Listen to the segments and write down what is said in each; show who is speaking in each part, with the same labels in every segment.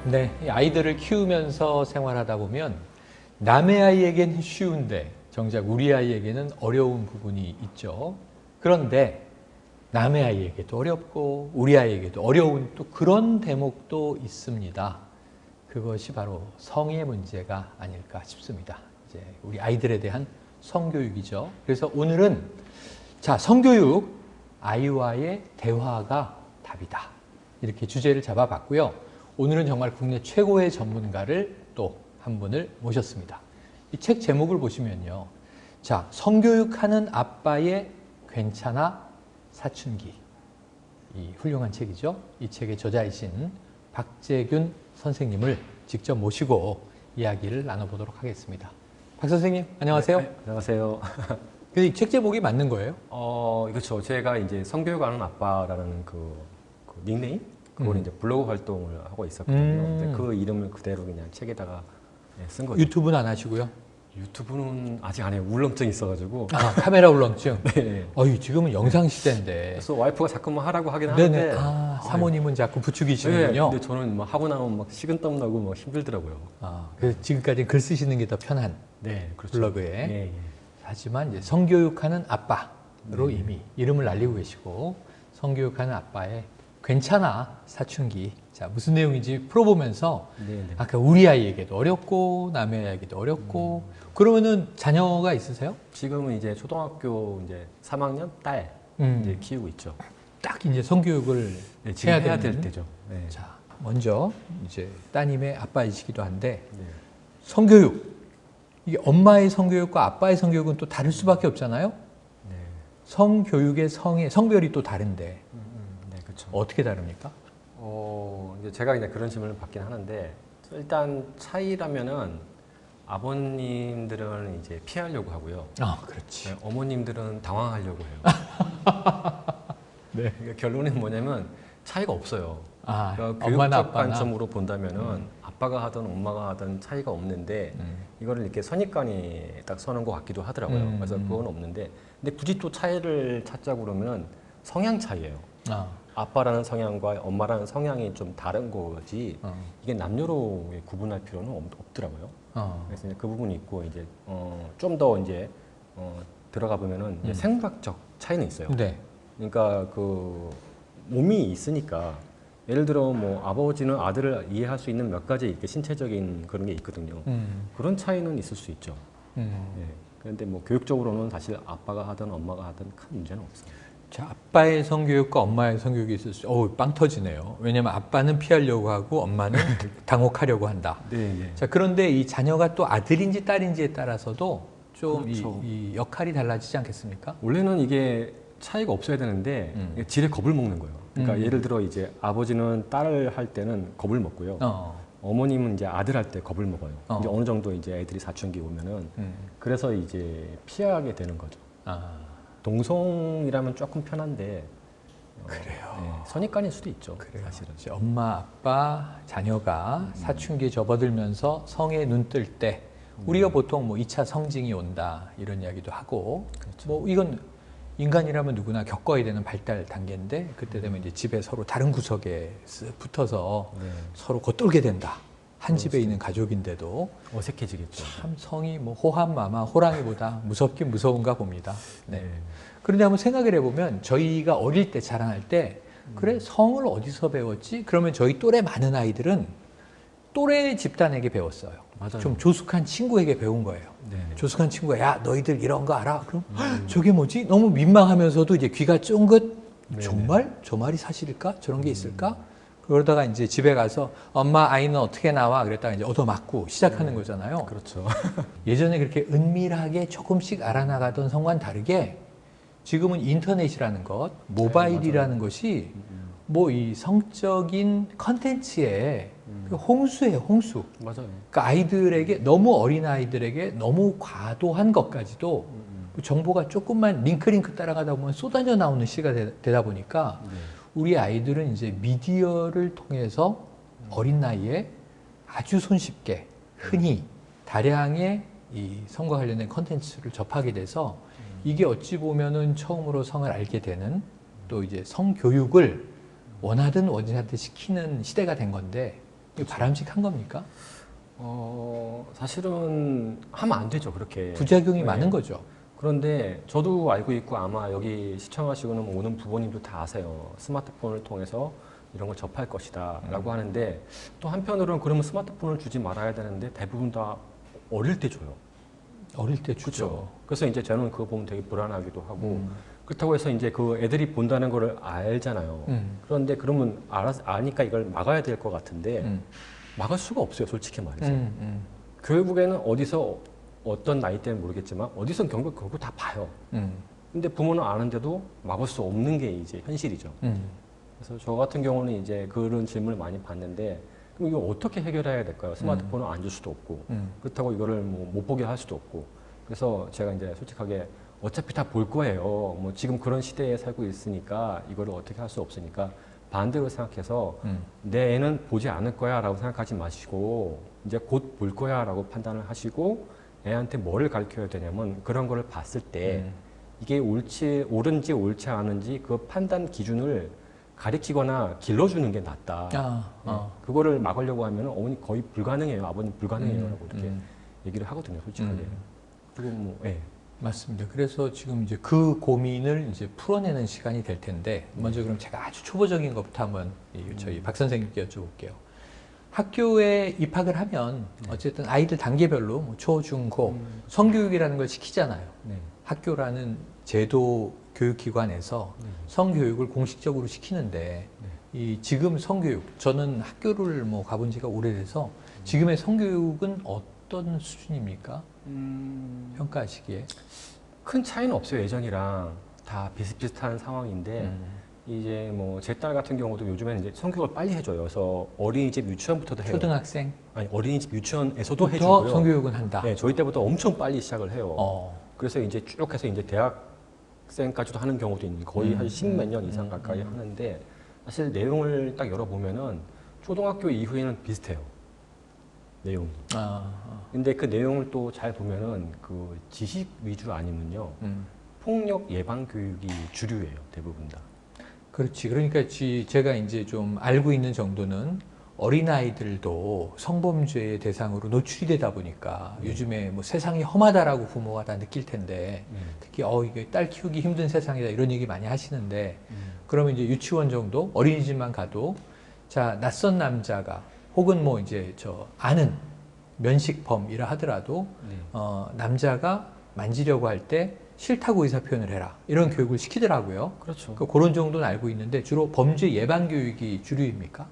Speaker 1: 네, 이 아이들을 키우면서 생활하다 보면 남의 아이에겐 쉬운데 정작 우리 아이에게는 어려운 부분이 있죠. 그런데 남의 아이에게도 어렵고 우리 아이에게도 어려운 또 그런 대목도 있습니다. 그것이 바로 성의 문제가 아닐까 싶습니다. 이제 우리 아이들에 대한 성교육이죠. 그래서 오늘은 자, 성교육, 아이와의 대화가 답이다. 이렇게 주제를 잡아봤고요. 오늘은 정말 국내 최고의 전문가를 또 한 분을 모셨습니다. 이 책 제목을 보시면요. 자, 성교육하는 아빠의 괜찮아 사춘기. 이 훌륭한 책이죠. 이 책의 저자이신 박재균 선생님을 직접 모시고 이야기를 나눠보도록 하겠습니다. 박 선생님, 안녕하세요.
Speaker 2: 네, 안녕하세요.
Speaker 1: 근데 이 책 제목이 맞는 거예요?
Speaker 2: 그렇죠. 제가 이제 성교육하는 아빠라는 그 닉네임? 그걸 이제 블로그 활동을 하고 있었거든요. 근데 그 이름을 그대로 그냥 책에다가 쓴 거죠.
Speaker 1: 유튜브는 안 하시고요?
Speaker 2: 유튜브는 아직 안 해요. 울렁증이 있어가지고.
Speaker 1: 아, 카메라 울렁증?
Speaker 2: 네.
Speaker 1: 지금은 영상 시대인데.
Speaker 2: 그래서 와이프가 자꾸만 하라고 하긴
Speaker 1: 네네.
Speaker 2: 하는데.
Speaker 1: 사모님은 자꾸 부추기시는군요.
Speaker 2: 네, 근데 저는 막 하고 나면 막 식은땀 나고 막 힘들더라고요.
Speaker 1: 그래서 지금까지 글 쓰시는 게 더 편한
Speaker 2: 네, 그렇죠.
Speaker 1: 블로그에.
Speaker 2: 예.
Speaker 1: 하지만 이제 성교육하는 아빠로 이미 이름을 날리고 계시고, 성교육하는 아빠의 괜찮아 사춘기. 자, 무슨 내용인지 풀어보면서
Speaker 2: 네.
Speaker 1: 아까 우리 아이에게도 어렵고 남의 아이에게도 어렵고 그러면은 자녀가 있으세요?
Speaker 2: 지금은 이제 초등학교 이제 3학년 딸 이제 키우고 있죠.
Speaker 1: 딱 이제 성교육을
Speaker 2: 네, 지금 해야 될
Speaker 1: 되는.
Speaker 2: 때죠. 네.
Speaker 1: 자, 먼저 이제 따님의 아빠이시기도 한데
Speaker 2: 네.
Speaker 1: 성교육. 이게 엄마의 성교육과 아빠의 성교육은 또 다를 수밖에 없잖아요.
Speaker 2: 네.
Speaker 1: 성교육의 성별이 또 다른데
Speaker 2: 네, 그렇죠.
Speaker 1: 어떻게 다릅니까?
Speaker 2: 이제 제가 이제 그런 질문을 받긴 하는데 일단 차이라면은 아버님들은 이제 피하려고 하고요.
Speaker 1: 그렇지.
Speaker 2: 네, 어머님들은 당황하려고 해요.
Speaker 1: 네.
Speaker 2: 그러니까 결론은 뭐냐면 차이가 없어요. 그러니까
Speaker 1: 엄마나
Speaker 2: 교육적
Speaker 1: 아빠나.
Speaker 2: 관점으로 본다면은 아빠가 하든 엄마가 하든 차이가 없는데 이거를 이렇게 선입관이 딱 서는 것 같기도 하더라고요. 그래서 그건 없는데 근데 굳이 또 차이를 찾자고 그러면 성향 차이예요. 아빠라는 성향과 엄마라는 성향이 좀 다른 거지 이게 남녀로 구분할 필요는 없더라고요. 그래서 이제 그 부분이 있고 이제 좀 더 이제 들어가 보면은 이제 생물학적 차이는 있어요.
Speaker 1: 네.
Speaker 2: 그러니까 그 몸이 있으니까 예를 들어 뭐 아버지는 아들을 이해할 수 있는 몇 가지 이렇게 신체적인 그런 게 있거든요. 그런 차이는 있을 수 있죠. 예. 그런데 뭐 교육적으로는 사실 아빠가 하든 엄마가 하든 큰 문제는 없어요.
Speaker 1: 자, 아빠의 성교육과 엄마의 성교육이 있을 수, 빵 터지네요. 왜냐면 아빠는 피하려고 하고 엄마는 당혹하려고 한다.
Speaker 2: 네.
Speaker 1: 자, 그런데 이 자녀가 또 아들인지 딸인지에 따라서도 좀
Speaker 2: 그렇죠.
Speaker 1: 이 역할이 달라지지 않겠습니까?
Speaker 2: 원래는 이게 차이가 없어야 되는데 지레 겁을 먹는 거예요. 그러니까 예를 들어 이제 아버지는 딸을 할 때는 겁을 먹고요. 어머님은 이제 아들 할 때 겁을 먹어요. 이제 어느 정도 이제 애들이 사춘기 오면은 그래서 이제 피하게 되는 거죠. 동성이라면 조금 편한데
Speaker 1: 그래요.
Speaker 2: 네, 선입관일 수도 있죠.
Speaker 1: 그래요.
Speaker 2: 사실은.
Speaker 1: 이제 엄마, 아빠, 자녀가 사춘기에 접어들면서 성에 눈 뜰 때 우리가 보통 뭐 2차 성징이 온다 이런 이야기도 하고
Speaker 2: 그렇죠.
Speaker 1: 뭐 이건 인간이라면 누구나 겪어야 되는 발달 단계인데 그때 되면 이제 집에 서로 다른 구석에 쓱 붙어서 서로 겉돌게 된다. 한 집에 있는 가족인데도
Speaker 2: 어색해지겠죠.
Speaker 1: 참 성이 뭐 호환마마 호랑이보다 무섭긴 무서운가 봅니다. 네. 그런데 한번 생각을 해보면 저희가 어릴 때 자라날 때 그래 성을 어디서 배웠지? 그러면 저희 또래 많은 아이들은 또래 집단에게 배웠어요.
Speaker 2: 맞아요.
Speaker 1: 좀 조숙한 친구에게 배운 거예요. 조숙한 친구가 야 너희들 이런 거 알아? 그럼 저게 뭐지? 너무 민망하면서도 이제 귀가 쫑긋 정말? 저 말이 사실일까? 저런 게 있을까? 그러다가 이제 집에 가서 엄마 아이는 어떻게 나와? 그랬다가 이제 얻어맞고 시작하는 거잖아요.
Speaker 2: 그렇죠.
Speaker 1: 예전에 그렇게 은밀하게 조금씩 알아나가던 성과는 다르게 지금은 인터넷이라는 것, 모바일이라는 것이 뭐 이 성적인 컨텐츠의 홍수예요, 홍수.
Speaker 2: 맞아요.
Speaker 1: 그러니까 아이들에게 너무 어린 아이들에게 너무 과도한 것까지도 정보가 조금만 링크 따라가다 보면 쏟아져 나오는 시가 되다 보니까 우리 아이들은 이제 미디어를 통해서 어린 나이에 아주 손쉽게 흔히 다량의 이 성과 관련된 컨텐츠를 접하게 돼서 이게 어찌 보면은 처음으로 성을 알게 되는 또 이제 성교육을 원하든 원하든 시키는 시대가 된 건데 이게 바람직한 겁니까?
Speaker 2: 사실은 하면 안 되죠, 그렇게.
Speaker 1: 부작용이
Speaker 2: 네.
Speaker 1: 많은 거죠.
Speaker 2: 그런데 저도 알고 있고 아마 여기 시청하시고는 오는 부모님도 다 아세요. 스마트폰을 통해서 이런 걸 접할 것이다 라고 하는데 또 한편으로는 그러면 스마트폰을 주지 말아야 되는데 대부분 다 어릴 때 줘요.
Speaker 1: 어릴 때 주죠.
Speaker 2: 그렇죠. 그래서 이제 저는 그거 보면 되게 불안하기도 하고 그렇다고 해서 이제 그 애들이 본다는 거를 알잖아요. 그런데 그러면 아니까 이걸 막아야 될 것 같은데 막을 수가 없어요, 솔직히 말해서. 결국에는 어디서 어떤 나이 때는 모르겠지만 어디서 결국 다 봐요. 근데 부모는 아는데도 막을 수 없는 게 이제 현실이죠. 그래서 저 같은 경우는 이제 그런 질문을 많이 받는데 그럼 이거 어떻게 해결해야 될까요? 스마트폰을 안 줄 수도 없고 그렇다고 이거를 뭐 못 보게 할 수도 없고 그래서 제가 이제 솔직하게 어차피 다 볼 거예요. 뭐 지금 그런 시대에 살고 있으니까 이거를 어떻게 할 수 없으니까 반대로 생각해서 내 애는 보지 않을 거야라고 생각하지 마시고 이제 곧 볼 거야라고 판단을 하시고 애한테 뭐를 가르쳐야 되냐면 그런 거를 봤을 때 이게 옳은지 옳지 않은지 그 판단 기준을 가르치거나 길러주는 게 낫다. 그거를 막으려고 하면 어머니 거의 불가능해요. 아버님 불가능해요라고 이렇게 얘기를 하거든요. 솔직하게. 그리고 뭐, 예.
Speaker 1: 맞습니다. 그래서 지금 이제 그 고민을 이제 풀어내는 시간이 될 텐데 먼저 그럼 제가 아주 초보적인 것부터 한번 저희 박 선생님께 여쭤볼게요. 학교에 입학을 하면 어쨌든 아이들 단계별로 뭐 초, 중, 고 성교육이라는 걸 시키잖아요.
Speaker 2: 네.
Speaker 1: 학교라는 제도 교육기관에서 성교육을 공식적으로 시키는데 이 지금 성교육 저는 학교를 뭐 가본 지가 오래돼서 지금의 성교육은 어떤 수준입니까? 평가하시기에
Speaker 2: 큰 차이는 없어요. 예전이랑 다 비슷비슷한 상황인데 이제 뭐 제 딸 같은 경우도 요즘에는 이제 성교육을 빨리 해줘요. 그래서 어린이집 유치원부터도 해요.
Speaker 1: 초등학생
Speaker 2: 아니 어린이집 유치원에서도
Speaker 1: 부터
Speaker 2: 해주고요.
Speaker 1: 성교육은 한다.
Speaker 2: 네, 저희 때부터 엄청 빨리 시작을 해요. 그래서 이제 쭉 해서 이제 대학생까지도 하는 경우도 있는 거의 한 10몇 년 이상 가까이 하는데 사실 내용을 딱 열어보면은 초등학교 이후에는 비슷해요. 내용이. 근데 그 내용을 또 잘 보면은 그 지식 위주 아니면요. 폭력 예방 교육이 주류예요. 대부분 다.
Speaker 1: 그렇지. 그러니까 제가 이제 좀 알고 있는 정도는 어린아이들도 성범죄의 대상으로 노출이 되다 보니까 요즘에 뭐 세상이 험하다라고 부모가 다 느낄 텐데 특히 이게 딸 키우기 힘든 세상이다 이런 얘기 많이 하시는데 그러면 이제 유치원 정도 어린이집만 가도 자, 낯선 남자가 혹은 뭐 이제 아는 면식범이라 하더라도 남자가 만지려고 할 때 싫다고 의사표현을 해라 이런 교육을 시키더라고요.
Speaker 2: 그렇죠.
Speaker 1: 그런 정도는 알고 있는데 주로 범죄 예방 교육이 주류입니까?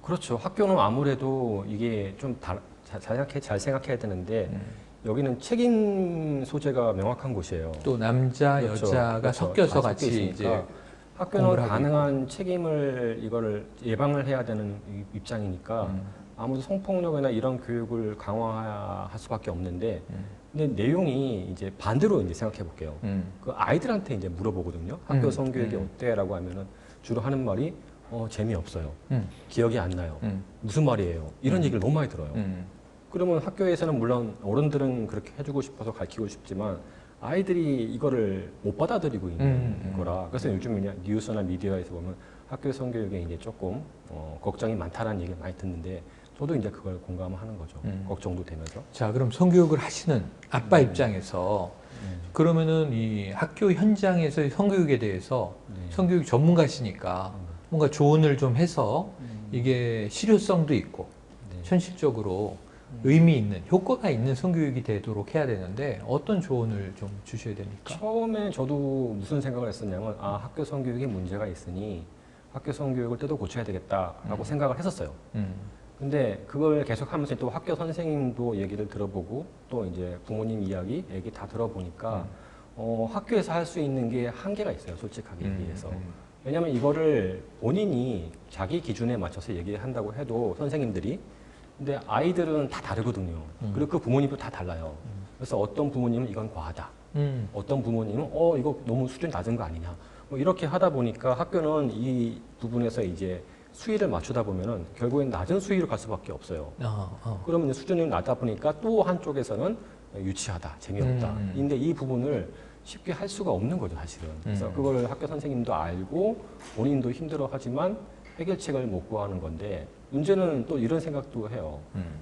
Speaker 2: 그렇죠. 학교는 아무래도 이게 좀 잘 생각해야 되는데 여기는 책임 소재가 명확한 곳이에요.
Speaker 1: 또 남자,
Speaker 2: 그렇죠.
Speaker 1: 여자가
Speaker 2: 그렇죠.
Speaker 1: 섞여서
Speaker 2: 다
Speaker 1: 같이
Speaker 2: 섞여
Speaker 1: 이제
Speaker 2: 학교는
Speaker 1: 공부를 하고
Speaker 2: 가능한 책임을 이거를 예방을 해야 되는 입장이니까 아무래도 성폭력이나 이런 교육을 강화할 수밖에 없는데 근데 내용이 이제 반대로 이제 생각해 볼게요. 그 아이들한테 이제 물어보거든요. 학교 성교육이 어때라고 하면은 주로 하는 말이 재미없어요. 기억이 안 나요. 무슨 말이에요? 이런 얘기를 너무 많이 들어요. 그러면 학교에서는 물론 어른들은 그렇게 해주고 싶어서 가르치고 싶지만 아이들이 이거를 못 받아들이고 있는 거라. 그래서 요즘 그냥 뉴스나 미디어에서 보면 학교 성교육에 이제 조금 걱정이 많다라는 얘기를 많이 듣는데 저도 이제 그걸 공감하는 거죠. 걱정도 되면서.
Speaker 1: 자, 그럼 성교육을 하시는 아빠 입장에서 그러면은 이 학교 현장에서의 성교육에 대해서 성교육 전문가시니까 뭔가 조언을 좀 해서 이게 실효성도 있고 현실적으로 의미 있는 효과가 있는 성교육이 되도록 해야 되는데 어떤 조언을 좀 주셔야 됩니까?
Speaker 2: 처음에 저도 무슨 생각을 했었냐면 학교 성교육에 문제가 있으니 학교 성교육을 뜯어 고쳐야 되겠다라고 생각을 했었어요. 근데 그걸 계속하면서 또 학교 선생님도 얘기를 들어보고 또 이제 부모님 이야기, 얘기 다 들어보니까 학교에서 할 수 있는 게 한계가 있어요. 솔직하게 얘기해서. 왜냐하면 이거를 본인이 자기 기준에 맞춰서 얘기한다고 해도 선생님들이 근데 아이들은 다 다르거든요. 그리고 그 부모님도 다 달라요. 그래서 어떤 부모님은 이건 과하다. 어떤 부모님은 이거 너무 수준 낮은 거 아니냐. 뭐 이렇게 하다 보니까 학교는 이 부분에서 이제 수위를 맞추다 보면은 결국엔 낮은 수위로 갈 수밖에 없어요. 그러면 수준이 낮다 보니까 또 한쪽에서는 유치하다, 재미없다. 근데 이 부분을 쉽게 할 수가 없는 거죠, 사실은. 그래서 그걸 학교 선생님도 알고 본인도 힘들어하지만 해결책을 못 구하는 건데 문제는 또 이런 생각도 해요.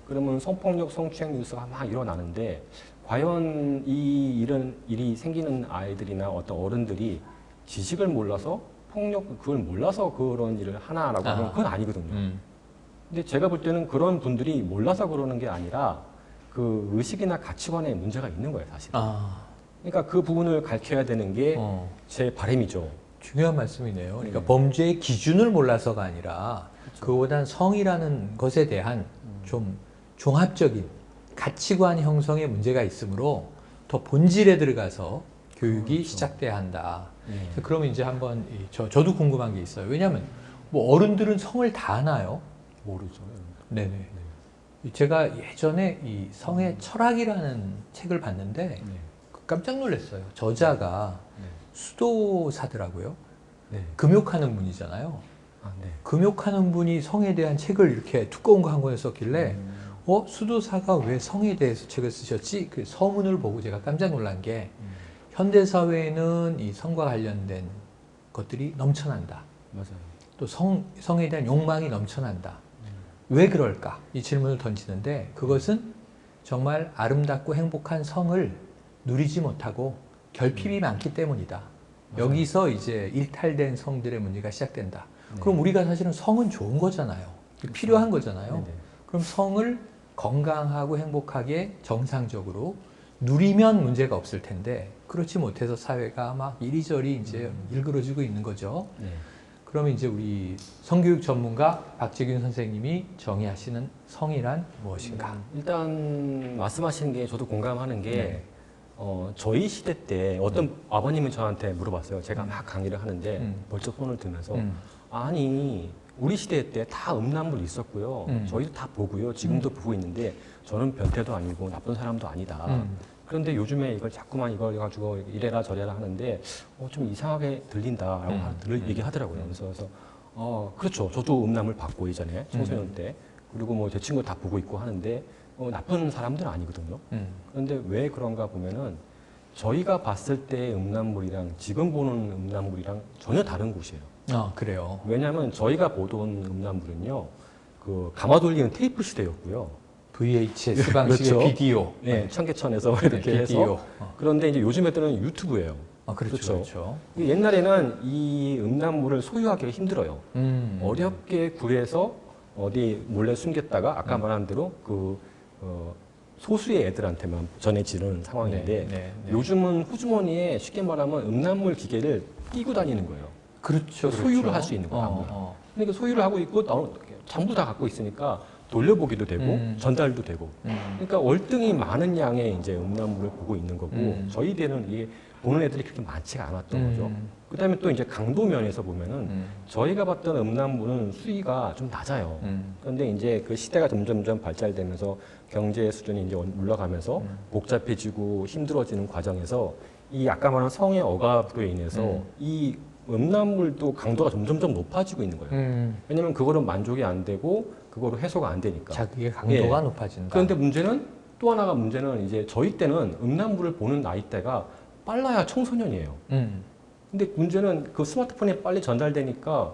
Speaker 2: 그러면 성폭력, 성추행 뉴스가 막 일어나는데 과연 이런 일이 생기는 아이들이나 어떤 어른들이 지식을 몰라서 그걸 몰라서 그런 일을 하나라고 하면 그건 아니거든요. 근데 제가 볼 때는 그런 분들이 몰라서 그러는 게 아니라 그 의식이나 가치관에 문제가 있는 거예요, 사실. 그러니까 그 부분을 가르쳐야 되는 게 제 바람이죠.
Speaker 1: 중요한 말씀이네요. 그러니까 범죄의 기준을 몰라서가 아니라 그보단 성이라는 것에 대한 좀 종합적인 가치관 형성에 문제가 있으므로 더 본질에 들어가서 교육이 시작돼야 한다. 그러면 이제 한번 저도 궁금한 게 있어요. 왜냐하면 뭐 어른들은 성을 다 아나요?
Speaker 2: 모르죠.
Speaker 1: 네네. 제가 예전에 이 성의 철학이라는 책을 봤는데 깜짝 놀랐어요. 저자가 수도사더라고요. 금욕하는 분이잖아요. 금욕하는 분이 성에 대한 책을 이렇게 두꺼운 거 한 권에 썼길래 수도사가 왜 성에 대해서 책을 쓰셨지? 그 서문을 보고 제가 깜짝 놀란 게 현대 사회에는 이 성과 관련된 것들이 넘쳐난다.
Speaker 2: 맞아요.
Speaker 1: 또 성에 대한 욕망이 넘쳐난다. 왜 그럴까? 이 질문을 던지는데 그것은 정말 아름답고 행복한 성을 누리지 못하고 결핍이 많기 때문이다.
Speaker 2: 맞아요.
Speaker 1: 여기서 이제 일탈된 성들의 문제가 시작된다. 그럼 우리가 사실은 성은 좋은 거잖아요. 필요한 거잖아요. 그럼 성을 건강하고 행복하게 정상적으로 누리면 문제가 없을 텐데 그렇지 못해서 사회가 막 이리저리 이제 일그러지고 있는 거죠. 그러면 이제 우리 성교육 전문가 박재균 선생님이 정의하시는 성이란 무엇인가?
Speaker 2: 일단 말씀하시는 게 저도 공감하는 게 저희 시대 때 어떤 아버님이 저한테 물어봤어요. 제가 막 강의를 하는데 벌쩍 손을 들면서 아니 우리 시대 때 다 음란물 있었고요. 저희도 다 보고요. 지금도 보고 있는데 저는 변태도 아니고 나쁜 사람도 아니다. 그런데 요즘에 이걸 자꾸만 이걸 가지고 이래라 저래라 하는데 좀 이상하게 들린다라고 얘기하더라고요. 그래서 그렇죠. 저도 음란물 봤고 예전에 청소년 때 그리고 뭐 제 친구 다 보고 있고 하는데 나쁜 사람들은 아니거든요. 그런데 왜 그런가 보면은 저희가 봤을 때 음란물이랑 지금 보는 음란물이랑 전혀 다른 곳이에요.
Speaker 1: 그래요.
Speaker 2: 왜냐하면 저희가 보던 음란물은요, 그 감아 돌리는 테이프 시대였고요.
Speaker 1: VHS 방식의
Speaker 2: 그렇죠.
Speaker 1: 비디오.
Speaker 2: 네, 청계천에서 이렇게
Speaker 1: 비디오.
Speaker 2: 해서. 그런데 이제 요즘 애들은 유튜브예요.
Speaker 1: 그렇죠.
Speaker 2: 옛날에는 이 음란물을 소유하기가 힘들어요. 어렵게 구해서 어디 몰래 숨겼다가 아까 말한 대로 소수의 애들한테만 전해지는 상황인데 요즘은 호주머니에 쉽게 말하면 음란물 기계를 끼고 다니는 거예요.
Speaker 1: 그렇죠.
Speaker 2: 소유를 할 수 있는 거예요. 그러니까 소유를 하고 있고 전부 다 갖고 있으니까 돌려보기도 되고 전달도 되고. 그러니까 월등히 많은 양의 이제 음란물을 보고 있는 거고 저희 때는 이게 보는 애들이 그렇게 많지가 않았던 거죠. 그다음에 또 이제 강도 면에서 보면은 저희가 봤던 음란물은 수위가 좀 낮아요. 그런데 이제 그 시대가 점점점 발달되면서 경제 수준이 이제 올라가면서 복잡해지고 힘들어지는 과정에서 이 아까 말한 성의 억압으로 인해서 이 음란물도 강도가 점점점 높아지고 있는 거예요. 왜냐하면 그거는 만족이 안 되고 그거로 해소가 안 되니까.
Speaker 1: 자기의 강도가 높아진다.
Speaker 2: 그런데 문제는 또 하나가 문제는 이제 저희 때는 음란물을 보는 나이대가 빨라야 청소년이에요. 근데 문제는 그 스마트폰에 빨리 전달되니까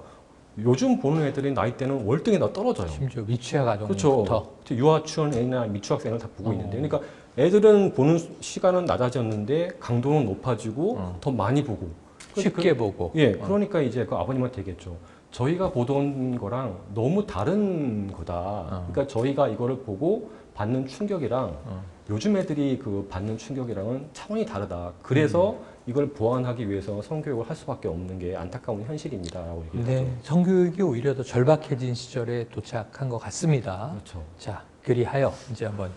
Speaker 2: 요즘 보는 애들의 나이대는 월등히 더 떨어져요.
Speaker 1: 심지어 미취학 아동부터.
Speaker 2: 그렇죠. 유아촌 애나 미취학생을 다 보고 있는데, 그러니까 애들은 보는 시간은 낮아졌는데 강도는 높아지고 더 많이 보고
Speaker 1: 쉽게 보고.
Speaker 2: 그러니까 이제 그 아버님한테 얘기했죠. 저희가 보던 거랑 너무 다른 거다. 그러니까 저희가 이거를 보고 받는 충격이랑 요즘 애들이 그 받는 충격이랑은 차원이 다르다. 그래서 이걸 보완하기 위해서 성교육을 할 수밖에 없는 게 안타까운 현실입니다라고 얘기했죠.
Speaker 1: 성교육이 오히려 더 절박해진 시절에 도착한 것 같습니다.
Speaker 2: 그렇죠.
Speaker 1: 자, 그리하여 이제 한번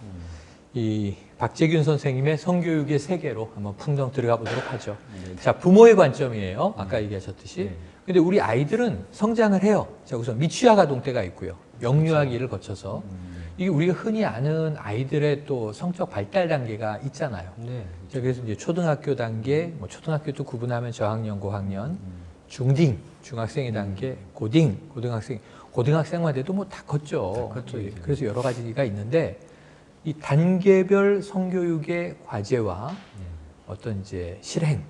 Speaker 1: 이 박재균 선생님의 성교육의 세계로 한번 풍덩 들어가 보도록 하죠. 자, 부모의 관점이에요. 아까 얘기하셨듯이. 근데 우리 아이들은 성장을 해요. 자, 우선 미취학 아동 때가 있고요. 영유아기를 거쳐서. 이게 우리가 흔히 아는 아이들의 또 성적 발달 단계가 있잖아요. 자, 그래서 이제 초등학교 단계, 뭐 초등학교도 구분하면 저학년, 고학년, 중딩, 중학생의 단계, 고딩, 고등학생, 고등학생만 돼도 뭐 다 컸죠. 그래서 여러 가지가 있는데 이 단계별 성교육의 과제와 어떤 이제 실행,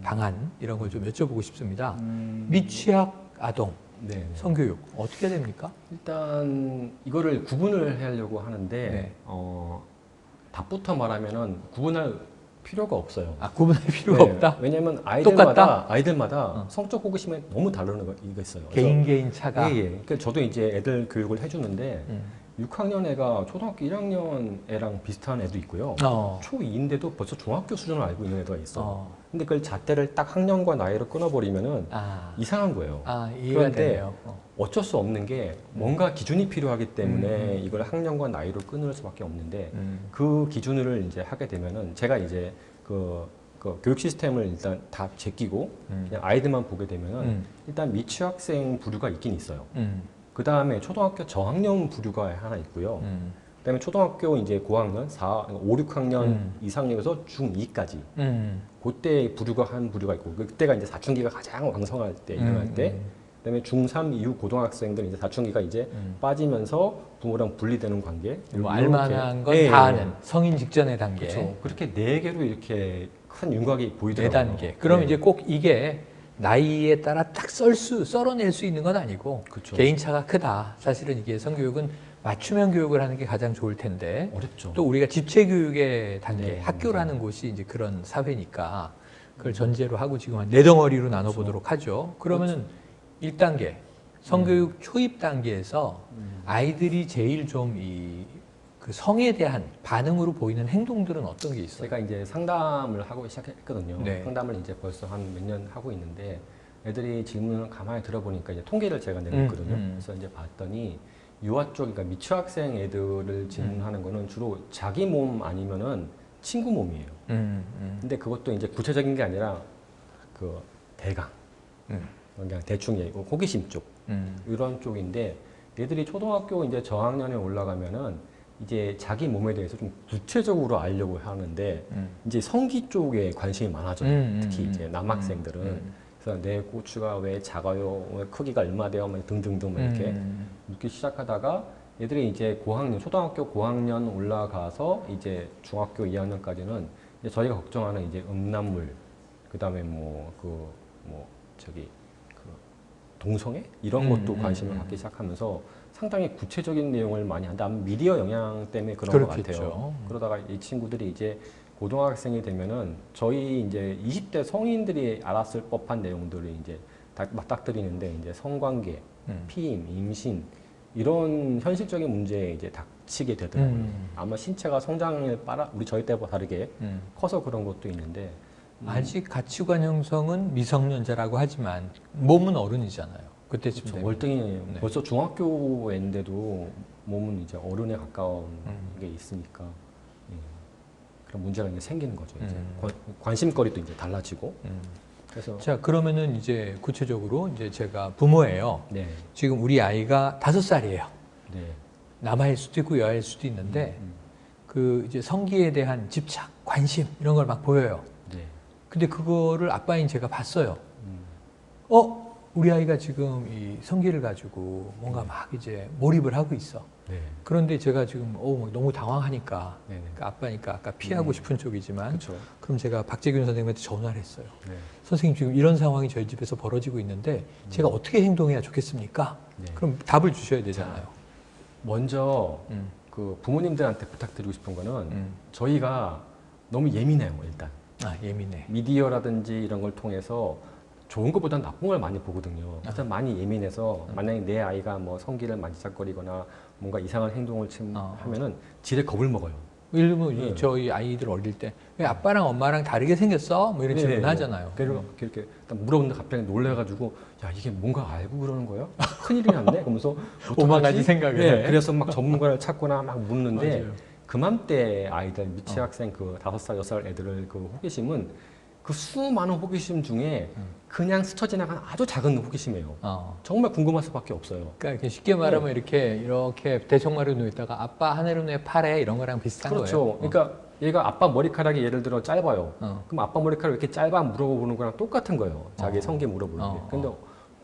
Speaker 1: 방안 이런 걸 좀 여쭤보고 싶습니다. 미취학 아동,
Speaker 2: 네.
Speaker 1: 성교육 어떻게 됩니까?
Speaker 2: 일단 이거를 구분을 하려고 하는데
Speaker 1: 네.
Speaker 2: 답부터 말하면은 구분할 필요가 없어요.
Speaker 1: 구분할 필요가
Speaker 2: 네,
Speaker 1: 없다.
Speaker 2: 왜냐하면
Speaker 1: 똑같다?
Speaker 2: 아이들마다 성적 호기심이 너무 다르는 거 이거 있어요.
Speaker 1: 개인 차가.
Speaker 2: 예, 예. 그러니까 저도 이제 애들 교육을 해주는데 6학년 애가 초등학교 1학년 애랑 비슷한 애도 있고요. 초2인데도 벌써 중학교 수준을 알고 있는 애가 있어. 근데 그걸 잣대를 딱 학년과 나이로 끊어버리면은 이상한 거예요.
Speaker 1: 이해가
Speaker 2: 그런데
Speaker 1: 되네요.
Speaker 2: 어쩔 수 없는 게 뭔가 기준이 필요하기 때문에 이걸 학년과 나이로 끊을 수밖에 없는데 그 기준을 이제 하게 되면은 제가 이제 그 교육 시스템을 일단 다 제끼고 그냥 아이들만 보게 되면은 일단 미취학생 부류가 있긴 있어요. 그 다음에 초등학교 저학년 부류가 하나 있고요. 그 다음에 초등학교 이제 고학년, 5, 6학년 이상에서 중2까지. 그때 부류가 한 부류가 있고, 그때가 이제 사춘기가 가장 왕성할 때, 일어날 때. 그 다음에 중3 이후 고등학생들 이제 사춘기가 이제 빠지면서 부모랑 분리되는 관계.
Speaker 1: 뭐 알만한 건
Speaker 2: 네,
Speaker 1: 다 아는 성인 직전의 단계.
Speaker 2: 그렇죠. 그렇게 네 개로 이렇게 큰 윤곽이 보이더라고요.
Speaker 1: 네 단계. 그럼 이제 꼭 이게 나이에 따라 딱 썰어낼 수 있는 건 아니고
Speaker 2: 그쵸.
Speaker 1: 개인차가 크다. 사실은 이게 성교육은 맞춤형 교육을 하는 게 가장 좋을 텐데
Speaker 2: 어렵죠.
Speaker 1: 또 우리가 집체교육의 단계,
Speaker 2: 네,
Speaker 1: 학교라는 곳이 이제 그런 사회니까 그걸 전제로 하고 지금 한 네 덩어리로 나눠보도록 하죠. 그러면은 1단계 성교육 초입 단계에서 아이들이 제일 좀 그 성에 대한 반응으로 보이는 행동들은 어떤 게 있어요?
Speaker 2: 제가 이제 상담을 하고 시작했거든요.
Speaker 1: 네.
Speaker 2: 상담을 이제 벌써 한 몇 년 하고 있는데 애들이 질문을 가만히 들어보니까 이제 통계를 제가 내놨거든요. 그래서 이제 봤더니 유아 쪽, 그러니까 미취학생 애들을 질문하는 거는 주로 자기 몸 아니면은 친구 몸이에요. 근데 그것도 이제 구체적인 게 아니라 그 대강, 그냥 대충 얘기고 호기심 쪽 이런 쪽인데 얘들이 초등학교 이제 저학년에 올라가면은 이제 자기 몸에 대해서 좀 구체적으로 알려고 하는데 이제 성기 쪽에 관심이 많아져요. 특히 이제 남학생들은 그래서 내 고추가 왜 작아요, 왜 크기가 얼마 돼요, 막 등등등 막 이렇게 묻기 시작하다가 얘들이 이제 고학년, 초등학교 고학년 올라가서 이제 중학교 2학년까지는 이제 저희가 걱정하는 이제 음란물, 그다음에 동성애 이런 것도 관심을 갖기 시작하면서 상당히 구체적인 내용을 많이 한다. 미디어 영향 때문에 그런 것 같아요. 그러다가 이 친구들이 이제 고등학생이 되면은 저희 이제 20대 성인들이 알았을 법한 내용들을 이제 맞닥뜨리는데 이제 성관계, 피임, 임신 이런 현실적인 문제에 이제 닥치게 되더라고요. 아마 신체가 성장을 저희 때보다 다르게 커서 그런 것도 있는데
Speaker 1: 아직 가치관 형성은 미성년자라고 하지만 몸은 어른이잖아요. 그때쯤
Speaker 2: 그렇죠.
Speaker 1: 되면.
Speaker 2: 월등히 벌써 중학교인데도 몸은 이제 어른에 가까운 게 있으니까 그런 문제가 이제 생기는 거죠. 이제 관심거리도 이제 달라지고. 그래서
Speaker 1: 자, 그러면은 이제 구체적으로 이제 제가 부모예요.
Speaker 2: 네.
Speaker 1: 지금 우리 아이가 5살이에요.
Speaker 2: 네.
Speaker 1: 남아일 수도 있고 여아일 수도 있는데 그 이제 성기에 대한 집착, 관심 이런 걸 막 보여요.
Speaker 2: 네.
Speaker 1: 근데 그거를 아빠인 제가 봤어요. 우리 아이가 지금 이 성기를 가지고 뭔가 막 이제 몰입을 하고 있어.
Speaker 2: 네.
Speaker 1: 그런데 제가 지금 너무 당황하니까
Speaker 2: 네네.
Speaker 1: 그러니까 아빠니까 아까 피하고 싶은 쪽이지만
Speaker 2: 그렇죠.
Speaker 1: 그럼 제가 박재균 선생님한테 전화를 했어요.
Speaker 2: 네.
Speaker 1: 선생님 지금 이런 상황이 저희 집에서 벌어지고 있는데 제가 어떻게 행동해야 좋겠습니까?
Speaker 2: 네.
Speaker 1: 그럼 답을 주셔야 되잖아요.
Speaker 2: 먼저 그 부모님들한테 부탁드리고 싶은 거는 저희가 너무 예민해요, 일단.
Speaker 1: 예민해.
Speaker 2: 미디어라든지 이런 걸 통해서 좋은 것보다는 나쁜 걸 많이 보거든요. 일단 많이 예민해서 만약에 내 아이가 뭐 성기를 만지작거리거나 뭔가 이상한 행동을 하면은 지레 겁을 먹어요.
Speaker 1: 예를 들면 저희 아이들 어릴 때 왜 아빠랑 엄마랑 다르게 생겼어? 뭐 이런 질문 하잖아요.
Speaker 2: 그래서 이렇게 딱 물어보는데 갑자기 놀래가지고 야 이게 뭔가 알고 그러는 거야? 큰일이 났네? 그러면서
Speaker 1: 오만 가지 생각을 해.
Speaker 2: 그래서 막 전문가를 찾거나 막 묻는데
Speaker 1: 맞아요.
Speaker 2: 그맘때 아이들 미취학생 그 5살, 6살 애들을 그 호기심은 그 수많은 호기심 중에 그냥 스쳐 지나간 아주 작은 호기심이에요. 정말 궁금할 수밖에 없어요.
Speaker 1: 그러니까 쉽게 말하면 이렇게 대청마루 누있다가 아빠 하늘은 왜 파래 이런 거랑 비슷한
Speaker 2: 그렇죠.
Speaker 1: 거예요.
Speaker 2: 그러니까 얘가 아빠 머리카락이 예를 들어 짧아요. 그럼 아빠 머리카락 왜 이렇게 짧아 물어보는 거랑 똑같은 거예요. 자기 성기 물어보는 게. 근데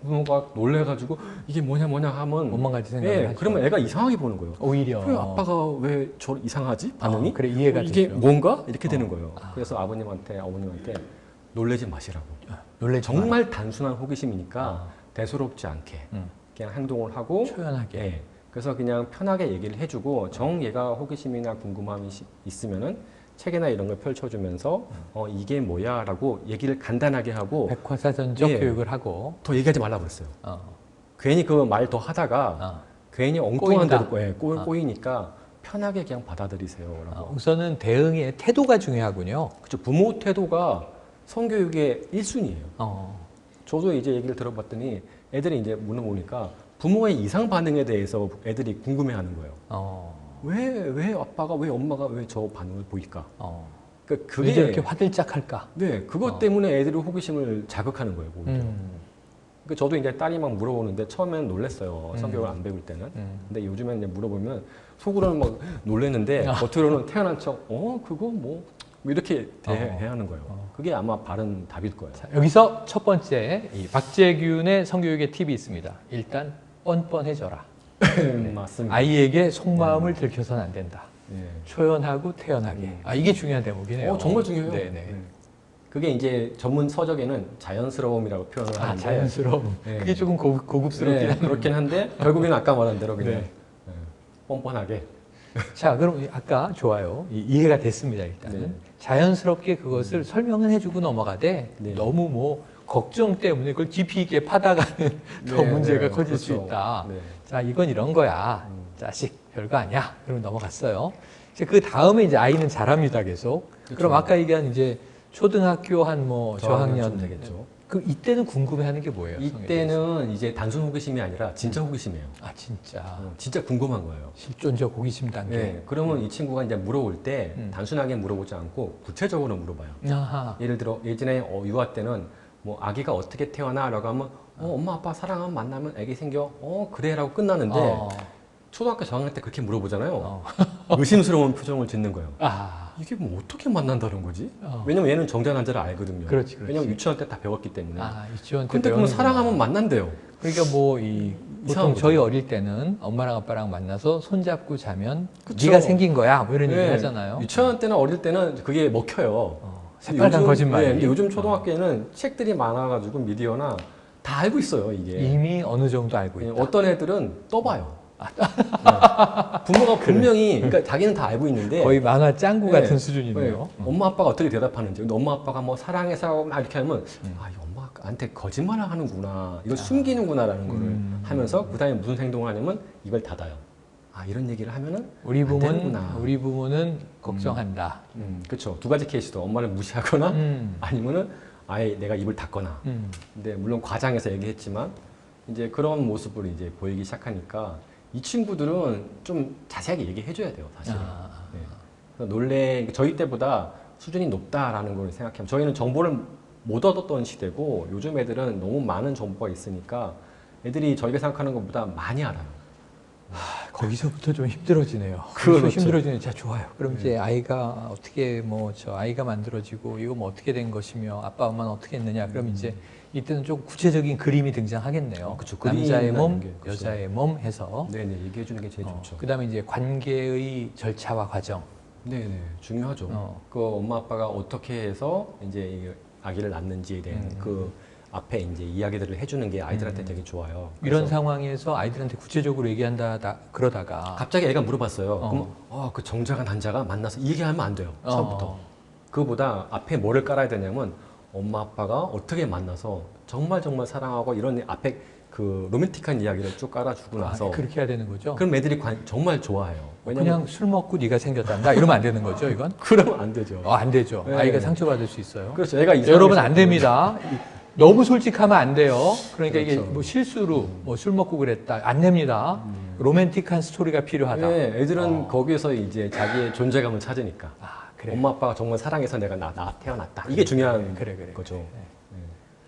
Speaker 2: 부모가 놀래가지고 이게 뭐냐 하면
Speaker 1: 오만 가지 생각을 하죠.
Speaker 2: 그러면 애가 이상하게 보는 거예요.
Speaker 1: 오히려
Speaker 2: 왜 아빠가 왜 저 이상하지? 반응이?
Speaker 1: 그래 이해가
Speaker 2: 이게
Speaker 1: 되죠.
Speaker 2: 뭔가? 이렇게 되는 거예요. 그래서 아버님한테 어머님한테 놀래지 마시라고.
Speaker 1: 놀래지
Speaker 2: 정말 단순한 호기심이니까 대수롭지 않게 그냥 행동을 하고
Speaker 1: 초연하게.
Speaker 2: 예. 그래서 그냥 편하게 얘기를 해주고 얘가 호기심이나 궁금함이 있으면은 책이나 이런 걸 펼쳐주면서 이게 뭐야라고 얘기를 간단하게 하고
Speaker 1: 백과사전적
Speaker 2: 예.
Speaker 1: 교육을 하고.
Speaker 2: 더 얘기하지 말라고 그랬어요. 괜히 그 말 더 하다가 괜히 엉뚱한
Speaker 1: 꼬인다.
Speaker 2: 데로 꼬이니까 편하게 그냥 받아들이세요라고.
Speaker 1: 우선은 대응의 태도가 중요하군요.
Speaker 2: 그렇죠. 부모 태도가 성교육의 1순위예요. 저도 이제 얘기를 들어봤더니 애들이 이제 물어보니까 부모의 이상 반응에 대해서 애들이 궁금해하는 거예요. 왜 아빠가 왜 엄마가 왜 저 반응을 보일까? 그러니까
Speaker 1: 왜
Speaker 2: 그게
Speaker 1: 저렇게 화들짝할까?
Speaker 2: 네 그것 때문에 애들의 호기심을 자극하는 거예요. 오히려. 그러니까 저도 이제 딸이 막 물어보는데 처음에는 놀랬어요. 성교육을 안 배울 때는. 근데 요즘엔 이제 물어보면 속으로는 막 놀랬는데 겉으로는 태어난 척, 그거 뭐 이렇게 대하는 거예요. 그게 아마 바른 답일 거예요.
Speaker 1: 자, 여기서 첫 번째 이 박재균의 성교육의 팁이 있습니다. 일단 뻔뻔해져라.
Speaker 2: 맞습니다.
Speaker 1: 아이에게 속마음을 들켜서는 안 된다.
Speaker 2: 예.
Speaker 1: 초연하고 태연하게. 이게 중요한 대목이네요.
Speaker 2: 정말 중요해요.
Speaker 1: 네네.
Speaker 2: 네. 그게 이제 전문 서적에는 자연스러움이라고 표현을 하는데
Speaker 1: 자연스러움.
Speaker 2: 네.
Speaker 1: 그게 조금 고급스럽긴 한데.
Speaker 2: 그렇긴 한데 결국에는 아까 말한 대로 그냥 뻔뻔하게.
Speaker 1: 자, 그럼 아까 좋아요. 이해가 됐습니다, 일단은.
Speaker 2: 네.
Speaker 1: 자연스럽게 그것을 설명은 해주고 넘어가되
Speaker 2: 네.
Speaker 1: 너무 뭐 걱정 때문에 그걸 깊이 있게 파다가는 더 문제가 커질 수 있다.
Speaker 2: 네.
Speaker 1: 자, 이건 이런 거야. 자식, 별거 아니야. 그럼 넘어갔어요. 이제 그 다음에 이제 아이는 잘합니다, 계속.
Speaker 2: 그렇죠.
Speaker 1: 그럼 아까 얘기한 이제 초등학교 한 뭐 저학년
Speaker 2: 되겠죠.
Speaker 1: 그 이때는 궁금해하는 게 뭐예요? 성에 대해서?
Speaker 2: 이때는 이제 단순 호기심이 아니라 진짜 호기심이에요.
Speaker 1: 아 진짜
Speaker 2: 진짜 궁금한 거예요.
Speaker 1: 실존적 호기심 단계.
Speaker 2: 네, 그러면 이 친구가 이제 물어볼 때
Speaker 1: 음.
Speaker 2: 단순하게 물어보지 않고 구체적으로 물어봐요.
Speaker 1: 아하.
Speaker 2: 예를 들어 예전에 유아 때는 뭐 아기가 어떻게 태어나라고 하면 엄마 아빠 사랑하면 만나면 아기 생겨 그래라고 끝나는데 초등학교 저학년 때 그렇게 물어보잖아요. 의심스러운 표정을 짓는 거예요. 이게 뭐 어떻게 만난다는 거지? 왜냐면 얘는 정자난자를 알거든요.
Speaker 1: 그렇지.
Speaker 2: 왜냐면 유치원 때 다 배웠기 때문에.
Speaker 1: 유치원 때
Speaker 2: 근데 그러면
Speaker 1: 배우는구나.
Speaker 2: 사랑하면 만난대요.
Speaker 1: 그러니까 뭐 이 보통
Speaker 2: 이상한
Speaker 1: 저희
Speaker 2: 거죠.
Speaker 1: 어릴 때는 엄마랑 아빠랑 만나서 손잡고 자면
Speaker 2: 그쵸.
Speaker 1: 네가 생긴 거야 뭐 이런 얘기
Speaker 2: 네,
Speaker 1: 하잖아요.
Speaker 2: 유치원 때는 어릴 때는 그게 먹혀요.
Speaker 1: 새빨간
Speaker 2: 요즘-
Speaker 1: 거짓말이.
Speaker 2: 네, 근데 요즘 초등학교에는 책들이 많아가지고 미디어나 다 알고 있어요 이게.
Speaker 1: 이미 어느 정도 알고
Speaker 2: 예,
Speaker 1: 있다.
Speaker 2: 어떤 애들은 떠봐요. 네. 부모가 분명히 그러니까 자기는 다 알고 있는데
Speaker 1: 거의 만화 짱구
Speaker 2: 네,
Speaker 1: 같은 수준이네요.
Speaker 2: 네, 엄마 아빠가 어떻게 대답하는지. 근데 엄마 아빠가 뭐 사랑해서 막 이렇게 하면 이 엄마한테 거짓말을 하는구나. 이걸 숨기는구나라는 거를 하면서 그다음에 무슨 행동을 하냐면 이걸 닫아요. 이런 얘기를 하면은
Speaker 1: 우리
Speaker 2: 안
Speaker 1: 부모는
Speaker 2: 되는구나.
Speaker 1: 우리 부모는 걱정한다.
Speaker 2: 그렇죠. 두 가지 케이스도 엄마를 무시하거나 아니면은 아예 내가 입을 닫거나. 근데 물론 과장해서 얘기했지만 이제 그런 모습을 이제 보이기 시작하니까 이 친구들은 좀 자세하게 얘기해줘야 돼요, 사실. 네. 그래서 저희 때보다 수준이 높다라는 걸 생각하면 저희는 정보를 못 얻었던 시대고 요즘 애들은 너무 많은 정보가 있으니까 애들이 저희가 생각하는 것보다 많이 알아요.
Speaker 1: 거기서부터 좀 힘들어지네요.
Speaker 2: 그렇죠.
Speaker 1: 힘들어지네. 자, 좋아요. 그럼 이제 아이가 어떻게 아이가 만들어지고 이거 뭐 어떻게 된 것이며 아빠 엄마는 어떻게 했느냐. 그럼 이제 이때는 좀 구체적인 그림이 등장하겠네요.
Speaker 2: 그쵸.
Speaker 1: 남자의 몸,
Speaker 2: 그림이라는 게, 그쵸.
Speaker 1: 여자의 몸 해서.
Speaker 2: 네네, 얘기해 주는 게 제일 좋죠.
Speaker 1: 그다음에 이제 관계의 절차와 과정.
Speaker 2: 네네, 중요하죠. 그 엄마 아빠가 어떻게 해서 이제 이 아기를 낳는지에 대한 그 앞에 이제 이야기들을 해주는 게 아이들한테 되게 좋아요.
Speaker 1: 이런
Speaker 2: 그래서
Speaker 1: 상황에서 아이들한테 구체적으로 그러다가
Speaker 2: 갑자기 애가 물어봤어요. 그럼 그 정자가 난자가 만나서 이 얘기하면 안 돼요. 처음부터. 그거보다 앞에 뭐를 깔아야 되냐면 엄마 아빠가 어떻게 만나서 정말 사랑하고 이런 앞에 그 로맨틱한 이야기를 쭉 깔아주고 나서
Speaker 1: 그렇게 해야 되는 거죠.
Speaker 2: 그럼 애들이 정말 좋아해요.
Speaker 1: 그냥 술 먹고 네가 생겼단다 이러면 안 되는 거죠, 이건?
Speaker 2: 그러면 안 되죠.
Speaker 1: 안 되죠.
Speaker 2: 네.
Speaker 1: 아이가 상처받을 수 있어요.
Speaker 2: 그렇죠. 애가
Speaker 1: 여러분 안 됩니다. 너무 솔직하면 안 돼요. 그러니까 이게
Speaker 2: 그렇죠.
Speaker 1: 뭐 실수로 뭐 술 먹고 그랬다 안 됩니다. 로맨틱한 스토리가 필요하다.
Speaker 2: 네, 애들은 거기에서 이제 자기의 존재감을 찾으니까.
Speaker 1: 그래.
Speaker 2: 엄마 아빠가 정말 사랑해서 내가 태어났다. 이게 중요한
Speaker 1: 그래.
Speaker 2: 거죠.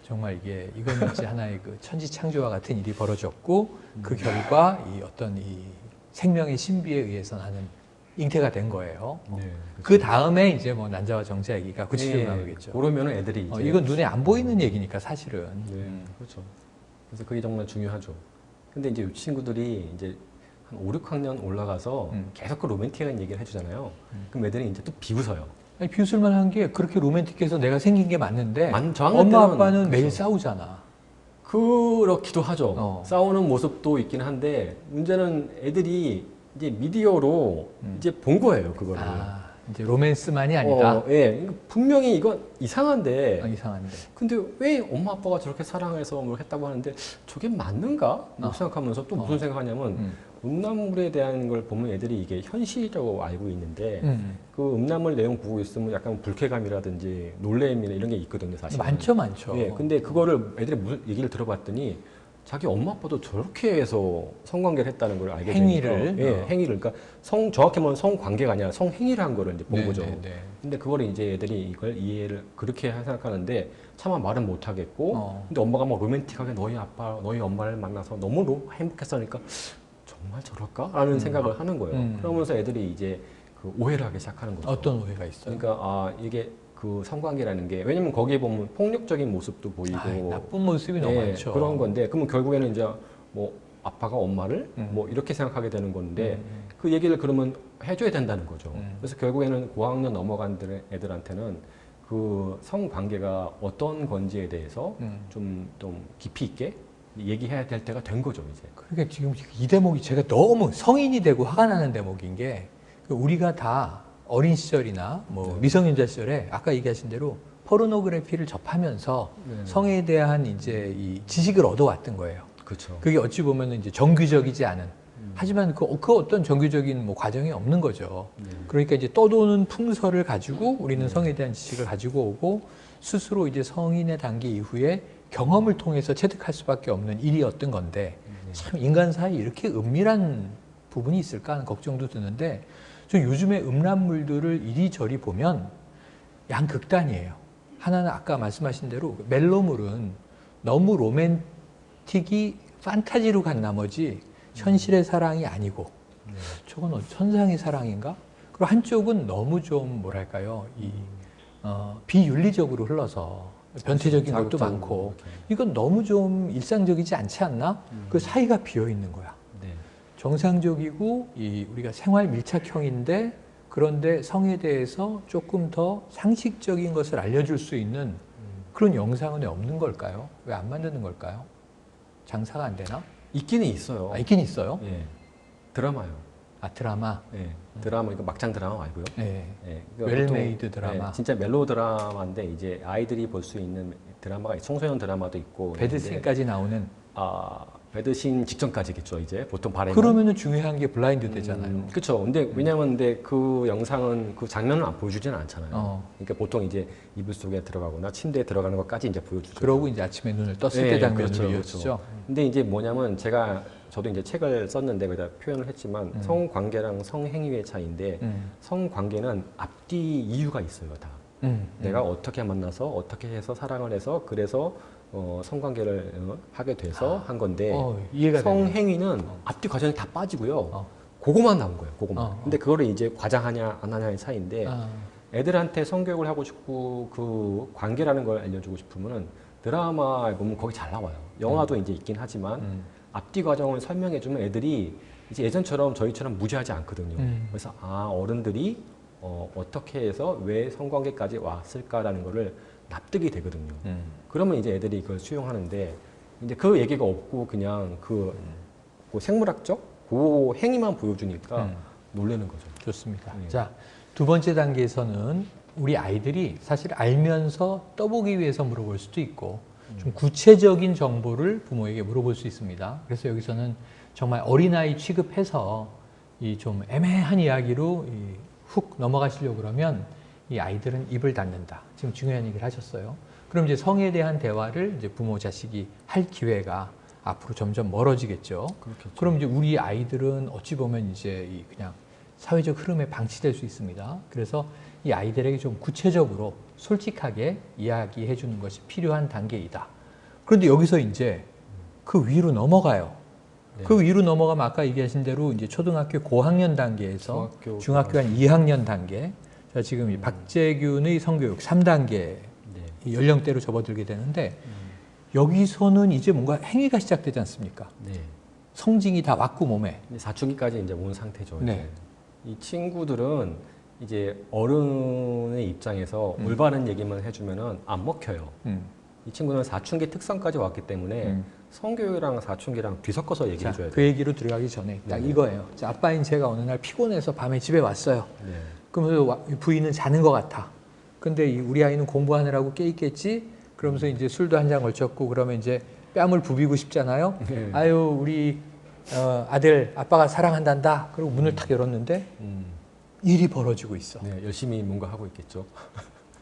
Speaker 1: 정말 이건 이제 하나의 그 천지창조와 같은 일이 벌어졌고 그 결과 이 어떤 이 생명의 신비에 의해서 나는 잉태가 된 거예요.
Speaker 2: 네,
Speaker 1: 그 다음에 이제 뭐 난자와 정자 얘기가 구체적으로 나오겠죠.
Speaker 2: 그러면 애들이 이제
Speaker 1: 이건 눈에 안 보이는 얘기니까 사실은.
Speaker 2: 네, 그렇죠. 그래서 그게 정말 중요하죠. 근데 이제 이 친구들이 이제 한 5, 6학년 올라가서 계속 그 로맨틱한 얘기를 해주잖아요. 그럼 애들이 이제 또 비웃어요.
Speaker 1: 아니, 비웃을만 한 게 그렇게 로맨틱해서 내가 생긴 게 맞는데
Speaker 2: 저학년
Speaker 1: 엄마
Speaker 2: 때는
Speaker 1: 아빠는 매일
Speaker 2: 그렇죠.
Speaker 1: 싸우잖아.
Speaker 2: 그렇기도 하죠.
Speaker 1: 어.
Speaker 2: 싸우는 모습도 있긴 한데 문제는 애들이 이제 미디어로 이제 본 거예요, 그거를.
Speaker 1: 아, 이제 로맨스만이 아니다.
Speaker 2: 예, 분명히 이건 이상한데.
Speaker 1: 이상한데.
Speaker 2: 근데 왜 엄마 아빠가 저렇게 사랑해서 뭘 했다고 하는데 저게 맞는가? 뭐 생각하면서 또 무슨 생각하냐면 음란물에 대한 걸 보면 애들이 이게 현실이라고 알고 있는데 그 음란물 내용 보고 있으면 약간 불쾌감이라든지 놀래임이나 이런 게 있거든요, 사실.
Speaker 1: 많죠.
Speaker 2: 예, 근데 그거를 애들이 무슨 얘기를 들어봤더니 자기 엄마 아빠도 저렇게 해서 성관계를 했다는 걸 알게
Speaker 1: 행위를?
Speaker 2: 되니까, 예, 행위를, 그러니까 정확히 말하면 성관계가 아니라 성행위를 한 거를 이제 본
Speaker 1: 네,
Speaker 2: 거죠.
Speaker 1: 네, 네.
Speaker 2: 근데 그걸 이제 애들이 이걸 이해를 그렇게 생각하는데 차마 말은 못 하겠고, 근데 엄마가 막 로맨틱하게 너희 아빠, 너희 엄마를 만나서 너무 행복했으니까 정말 저럴까?라는 생각을 하는 거예요. 그러면서 애들이 이제 그 오해를 하기 시작하는 거죠.
Speaker 1: 어떤 오해가 있어요?
Speaker 2: 그러니까 이게 그 성관계라는 게 왜냐면 거기에 보면 폭력적인 모습도 보이고
Speaker 1: 나쁜 모습이 너무
Speaker 2: 예,
Speaker 1: 많죠.
Speaker 2: 그런 건데 그러면 결국에는 이제 뭐 아빠가 엄마를 뭐 이렇게 생각하게 되는 건데 그 얘기를 그러면 해줘야 된다는 거죠. 그래서 결국에는 고학년 넘어간 애들한테는 그 성관계가 어떤 건지에 대해서 좀 깊이 있게 얘기해야 될 때가 된 거죠, 이제.
Speaker 1: 그러니까 지금 이 대목이 제가 너무 성인이 되고 화가 나는 대목인 게 우리가 다 어린 시절이나 뭐 미성년자 시절에 아까 얘기하신 대로 포르노그래피를 접하면서 성에 대한 이제 이 지식을 얻어왔던 거예요.
Speaker 2: 그렇죠.
Speaker 1: 그게 어찌 보면 이제 정규적이지 않은. 하지만 그 어떤 정규적인 뭐 과정이 없는 거죠. 그러니까 이제 떠도는 풍설을 가지고 우리는 성에 대한 지식을 가지고 오고 스스로 이제 성인의 단계 이후에 경험을 통해서 체득할 수밖에 없는 일이었던 건데 참 인간 사이에 이렇게 은밀한 부분이 있을까 하는 걱정도 드는데 저 요즘에 음란물들을 이리저리 보면 양극단이에요. 하나는 아까 말씀하신 대로 멜로물은 너무 로맨틱이 판타지로 간 나머지 현실의 사랑이 아니고 저건 천상의 사랑인가? 그리고 한쪽은 너무 좀 뭐랄까요, 비윤리적으로 흘러서 변태적인 것도 많고 이건 너무 좀 일상적이지 않지 않나? 그 사이가 비어 있는 거야.
Speaker 2: 네.
Speaker 1: 정상적이고 우리가 생활 밀착형인데 그런데 성에 대해서 조금 더 상식적인 것을 알려줄 수 있는 그런 영상은 왜 없는 걸까요? 왜 안 만드는 걸까요? 장사가 안 되나?
Speaker 2: 있기는 있어요.
Speaker 1: 있긴 있어요.
Speaker 2: 예. 드라마요.
Speaker 1: 드라마.
Speaker 2: 예. 드라마 이거 막장 드라마 말고요.
Speaker 1: 네.
Speaker 2: 예.
Speaker 1: 웰메이드 드라마.
Speaker 2: 예, 진짜 멜로 드라마인데 이제 아이들이 볼 수 있는 드라마가 청소년 드라마도 있고.
Speaker 1: 배드신까지 나오는.
Speaker 2: 배드신 직전까지겠죠. 이제 보통 바람은.
Speaker 1: 그러면은 중요한 게 블라인드 되잖아요.
Speaker 2: 그렇죠. 근데 왜냐면 그 영상은 그 장면을 안 보여주지는 않잖아요. 그러니까 보통 이제 이불 속에 들어가거나 침대에 들어가는 것까지 이제 보여주죠.
Speaker 1: 그러고 이제 아침에 눈을 떴을 때 장면으로
Speaker 2: 그렇죠,
Speaker 1: 이어지죠.
Speaker 2: 그렇죠. 근데 이제 뭐냐면 저도 이제 책을 썼는데 거기다 표현을 했지만 성관계랑 성행위의 차이인데 성관계는 앞뒤 이유가 있어요, 다. 내가 어떻게 만나서 어떻게 해서 사랑을 해서 그래서 성관계를 하게 돼서 한 건데
Speaker 1: 이해가
Speaker 2: 성행위는 앞뒤 과정이 다 빠지고요. 그거만 나온 거예요. 그거만. 근데 그거를 이제 과장하냐 안 하냐의 차이인데 애들한테 성교육을 하고 싶고 그 관계라는 걸 알려주고 싶으면은 드라마에 보면 거기 잘 나와요. 영화도 이제 있긴 하지만 앞뒤 과정을 설명해주면 애들이 이제 예전처럼 저희처럼 무지하지 않거든요. 그래서 어른들이 어떻게 해서 왜 성관계까지 왔을까라는 거를 납득이 되거든요. 그러면 이제 애들이 그걸 수용하는데 이제 그 얘기가 없고 그냥 그 생물학적 그 행위만 보여주니까 놀라는 거죠.
Speaker 1: 좋습니다. 자, 두 번째 단계에서는 우리 아이들이 사실 알면서 떠보기 위해서 물어볼 수도 있고 좀 구체적인 정보를 부모에게 물어볼 수 있습니다. 그래서 여기서는 정말 어린아이 취급해서 이 좀 애매한 이야기로 훅 넘어가시려고 그러면 이 아이들은 입을 닫는다. 지금 중요한 얘기를 하셨어요. 그럼 이제 성에 대한 대화를 이제 부모 자식이 할 기회가 앞으로 점점 멀어지겠죠.
Speaker 2: 그렇겠죠.
Speaker 1: 그럼 이제 우리 아이들은 어찌 보면 이제 그냥 사회적 흐름에 방치될 수 있습니다. 그래서 이 아이들에게 좀 구체적으로 솔직하게 이야기해 주는 것이 필요한 단계이다. 그런데 여기서 이제 그 위로 넘어가요. 그 위로 넘어가면 아까 얘기하신 대로 이제 초등학교 고학년 단계에서 중학교 한 2학년 단계. 자, 지금 이 박재균의 성교육 3단계 연령대로 접어들게 되는데 여기서는 이제 뭔가 행위가 시작되지 않습니까? 성징이 다 왔고 몸에.
Speaker 2: 사춘기까지 이제 온 상태죠.
Speaker 1: 네.
Speaker 2: 이 친구들은 이제 어른의 입장에서 올바른 얘기만 해주면은 안 먹혀요. 이 친구는 사춘기 특성까지 왔기 때문에 성교육이랑 사춘기랑 뒤섞어서 얘기해 줘야 돼요.
Speaker 1: 그 얘기로 들어가기 전에 딱
Speaker 2: 네네.
Speaker 1: 이거예요. 자, 아빠인 제가 어느 날 피곤해서 밤에 집에 왔어요.
Speaker 2: 네.
Speaker 1: 그러면서 부인은 자는 것 같아. 근데 우리 아이는 공부하느라고 깨 있겠지. 그러면서 이제 술도 한 잔 걸쳤고 그러면 이제 뺨을 부비고 싶잖아요.
Speaker 2: 네.
Speaker 1: 아유 우리 아들 아빠가 사랑한단다. 그리고 문을 탁 열었는데 일이 벌어지고 있어.
Speaker 2: 네, 열심히 뭔가 하고 있겠죠.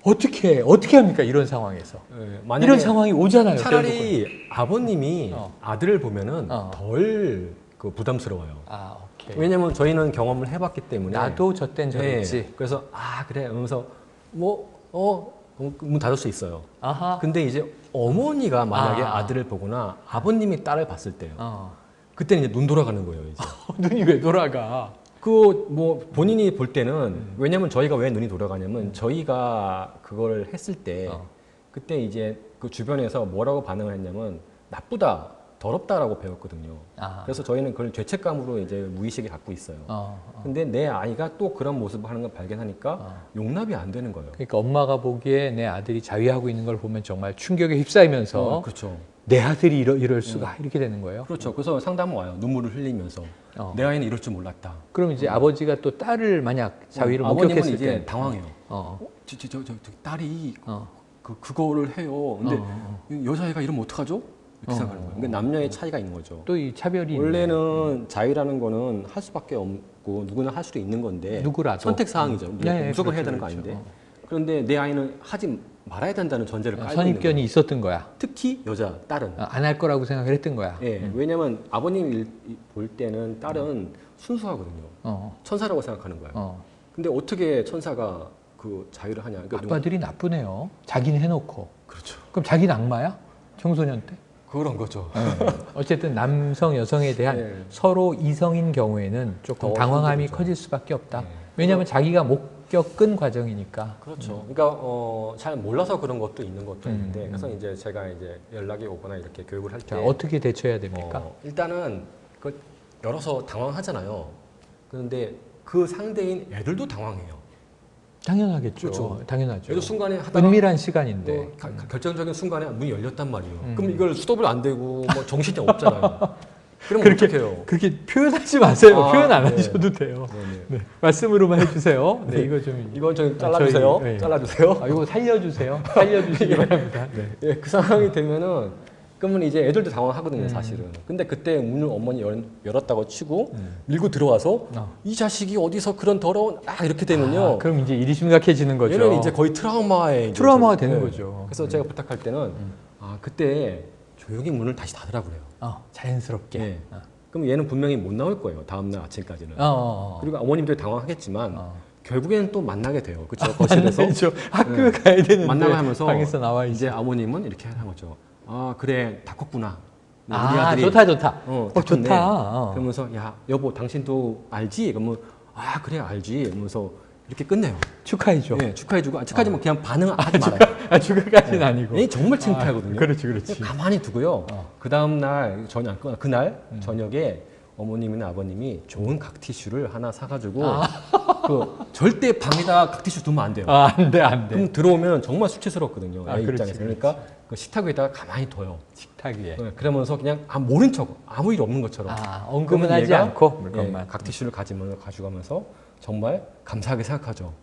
Speaker 1: 어떻게 합니까 이런 상황에서?
Speaker 2: 네,
Speaker 1: 이런 상황이 오잖아요.
Speaker 2: 차라리 아버님이 아들을 보면은
Speaker 1: 어.
Speaker 2: 덜 그 부담스러워요.
Speaker 1: 아 오케이.
Speaker 2: 왜냐면 저희는 경험을 해봤기 때문에.
Speaker 1: 나도 저땐 저랬지.
Speaker 2: 네, 그래서 아 그래 하면서 문 닫을 수 있어요.
Speaker 1: 아하.
Speaker 2: 근데 이제 어머니가 만약에
Speaker 1: 아.
Speaker 2: 아들을 보거나 아버님이 딸을 봤을 때요. 그때는 이제 눈 돌아가는 거예요. 이제.
Speaker 1: 눈이 왜 돌아가?
Speaker 2: 그 뭐 본인이 볼 때는 왜냐면 저희가 왜 눈이 돌아가냐면 저희가 그걸 했을 때 그때 이제 그 주변에서 뭐라고 반응을 했냐면 나쁘다, 더럽다라고 배웠거든요.
Speaker 1: 아.
Speaker 2: 그래서 저희는 그걸 죄책감으로 이제 무의식에 갖고 있어요. 근데 내 아이가 또 그런 모습을 하는 걸 발견하니까 용납이 안 되는 거예요.
Speaker 1: 그러니까 엄마가 보기에 내 아들이 자위하고 있는 걸 보면 정말 충격에 휩싸이면서
Speaker 2: 그렇죠.
Speaker 1: 내 아들이 이럴 수가 이렇게 되는 거예요.
Speaker 2: 그렇죠. 그래서 상담 와요. 눈물을 흘리면서 내 아이는 이럴 줄 몰랐다.
Speaker 1: 그럼 이제 아버지가 또 딸을 만약 자위를
Speaker 2: 아버님은
Speaker 1: 목격했을
Speaker 2: 이제
Speaker 1: 때
Speaker 2: 당황해요. 저 딸이 그거를 해요. 근데 여자애가 이러면 어떡하죠? 이렇게 생각하는 거예요. 그러니까 남녀의 차이가 있는 거죠.
Speaker 1: 또 이 차별이
Speaker 2: 원래는 자유라는 거는 할 수밖에 없고 누구나 할 수도 있는 건데
Speaker 1: 누구라도.
Speaker 2: 선택 사항이죠.
Speaker 1: 네,
Speaker 2: 무조건
Speaker 1: 그렇죠,
Speaker 2: 해야 되는 거
Speaker 1: 그렇죠.
Speaker 2: 아닌데. 그런데 내 아이는 하지 말아야 된다는 전제를 깔고 있는
Speaker 1: 선입견이
Speaker 2: 거예요.
Speaker 1: 있었던 거야.
Speaker 2: 특히 여자 딸은.
Speaker 1: 안 할 거라고 생각을 했던 거야.
Speaker 2: 예, 왜냐면 아버님이 볼 때는 딸은 순수하거든요. 천사라고 생각하는 거예요. 근데 어떻게 천사가 그 자유를 하냐? 그러니까
Speaker 1: 아빠들이 나쁘네요. 자기는 해놓고.
Speaker 2: 그렇죠.
Speaker 1: 그럼 자기는 악마야? 청소년 때?
Speaker 2: 그런 거죠.
Speaker 1: 어쨌든 남성, 여성에 대한
Speaker 2: 네.
Speaker 1: 서로 이성인 경우에는 조금
Speaker 2: 더
Speaker 1: 당황함이
Speaker 2: 힘들죠.
Speaker 1: 커질 수밖에 없다.
Speaker 2: 네.
Speaker 1: 왜냐하면 자기가 못 겪은 과정이니까.
Speaker 2: 그렇죠. 그러니까 잘 몰라서 그런 것도 있는 것도 있는데 그래서 이제 제가 이제 연락이 오거나 이렇게 교육을 할 때
Speaker 1: 자, 어떻게 대처해야 됩니까?
Speaker 2: 일단은 그 열어서 당황하잖아요. 그런데 그 상대인 애들도 당황해요.
Speaker 1: 당연하겠죠.
Speaker 2: 그렇죠.
Speaker 1: 당연하죠.
Speaker 2: 애도 순간에 하다가
Speaker 1: 은밀한 시간인데.
Speaker 2: 뭐 결정적인 순간에 문이 열렸단 말이에요. 그럼 이걸 스톱을 안 되고 뭐 정신이 없잖아요. 그럼 어떡해요?
Speaker 1: 그렇게 표현하지 마세요. 표현 안
Speaker 2: 네.
Speaker 1: 하셔도 돼요.
Speaker 2: 네네.
Speaker 1: 네, 말씀으로만 해주세요. 네, 이거 좀.
Speaker 2: 이건 좀 잘라주세요.
Speaker 1: 저희, 네.
Speaker 2: 잘라주세요.
Speaker 1: 이거 살려주세요. 살려주시기 바랍니다. 네.
Speaker 2: 예, 그 상황이 되면은 그러면 이제 애들도 당황하거든요, 사실은. 근데 그때 문을 어머니 열었다고 치고 밀고 들어와서 이 자식이 어디서 그런 더러운 이렇게 되면요.
Speaker 1: 그럼 이제 일이 심각해지는 거죠.
Speaker 2: 얘는 이제 거의 트라우마에
Speaker 1: 트라우마가
Speaker 2: 이제
Speaker 1: 되는
Speaker 2: 네.
Speaker 1: 거죠.
Speaker 2: 그래서 제가 부탁할 때는 그때 조용히 문을 다시 닫으라 그래요.
Speaker 1: 자연스럽게.
Speaker 2: 네. 그럼 얘는 분명히 못 나올 거예요. 다음날 아침까지는. 그리고 어머님도 당황하겠지만 결국에는 또 만나게 돼요. 그렇죠? 거실에서
Speaker 1: 학교 가야 되는데
Speaker 2: 만나고 하면서
Speaker 1: 방에서 나와
Speaker 2: 이제
Speaker 1: 있어.
Speaker 2: 아버님은 이렇게 하는 거죠. 그래 다 컸구나. 우리
Speaker 1: 좋다.
Speaker 2: 다 컸네.
Speaker 1: 좋다.
Speaker 2: 그러면서 야 여보 당신도 알지? 그러면 그래 알지. 이러면서 이렇게 끝내요.
Speaker 1: 축하해줘.
Speaker 2: 네, 축하해주고 축하하지만 그냥 반응하지 말아요.
Speaker 1: 축하까지는 아니고.
Speaker 2: 얘 정말 창피하거든요.
Speaker 1: 그렇지.
Speaker 2: 가만히 두고요. 그 다음 날 그날 저녁에 어머님이나 아버님이 좋은 각티슈를 하나 사가지고 절대 방에다 각티슈 두면 안 돼요.
Speaker 1: 안 돼.
Speaker 2: 그럼 들어오면 정말 수치스럽거든요. 애
Speaker 1: 그렇지,
Speaker 2: 입장에서. 그러니까 그 식탁 위에다가 가만히 둬요.
Speaker 1: 식탁 위에.
Speaker 2: 네, 그러면서 그냥 모른 척 아무 일 없는 것처럼.
Speaker 1: 언급은
Speaker 2: 그러면
Speaker 1: 하지
Speaker 2: 얘가,
Speaker 1: 않고 물건만.
Speaker 2: 각티슈를 가져가면서 정말 감사하게 생각하죠.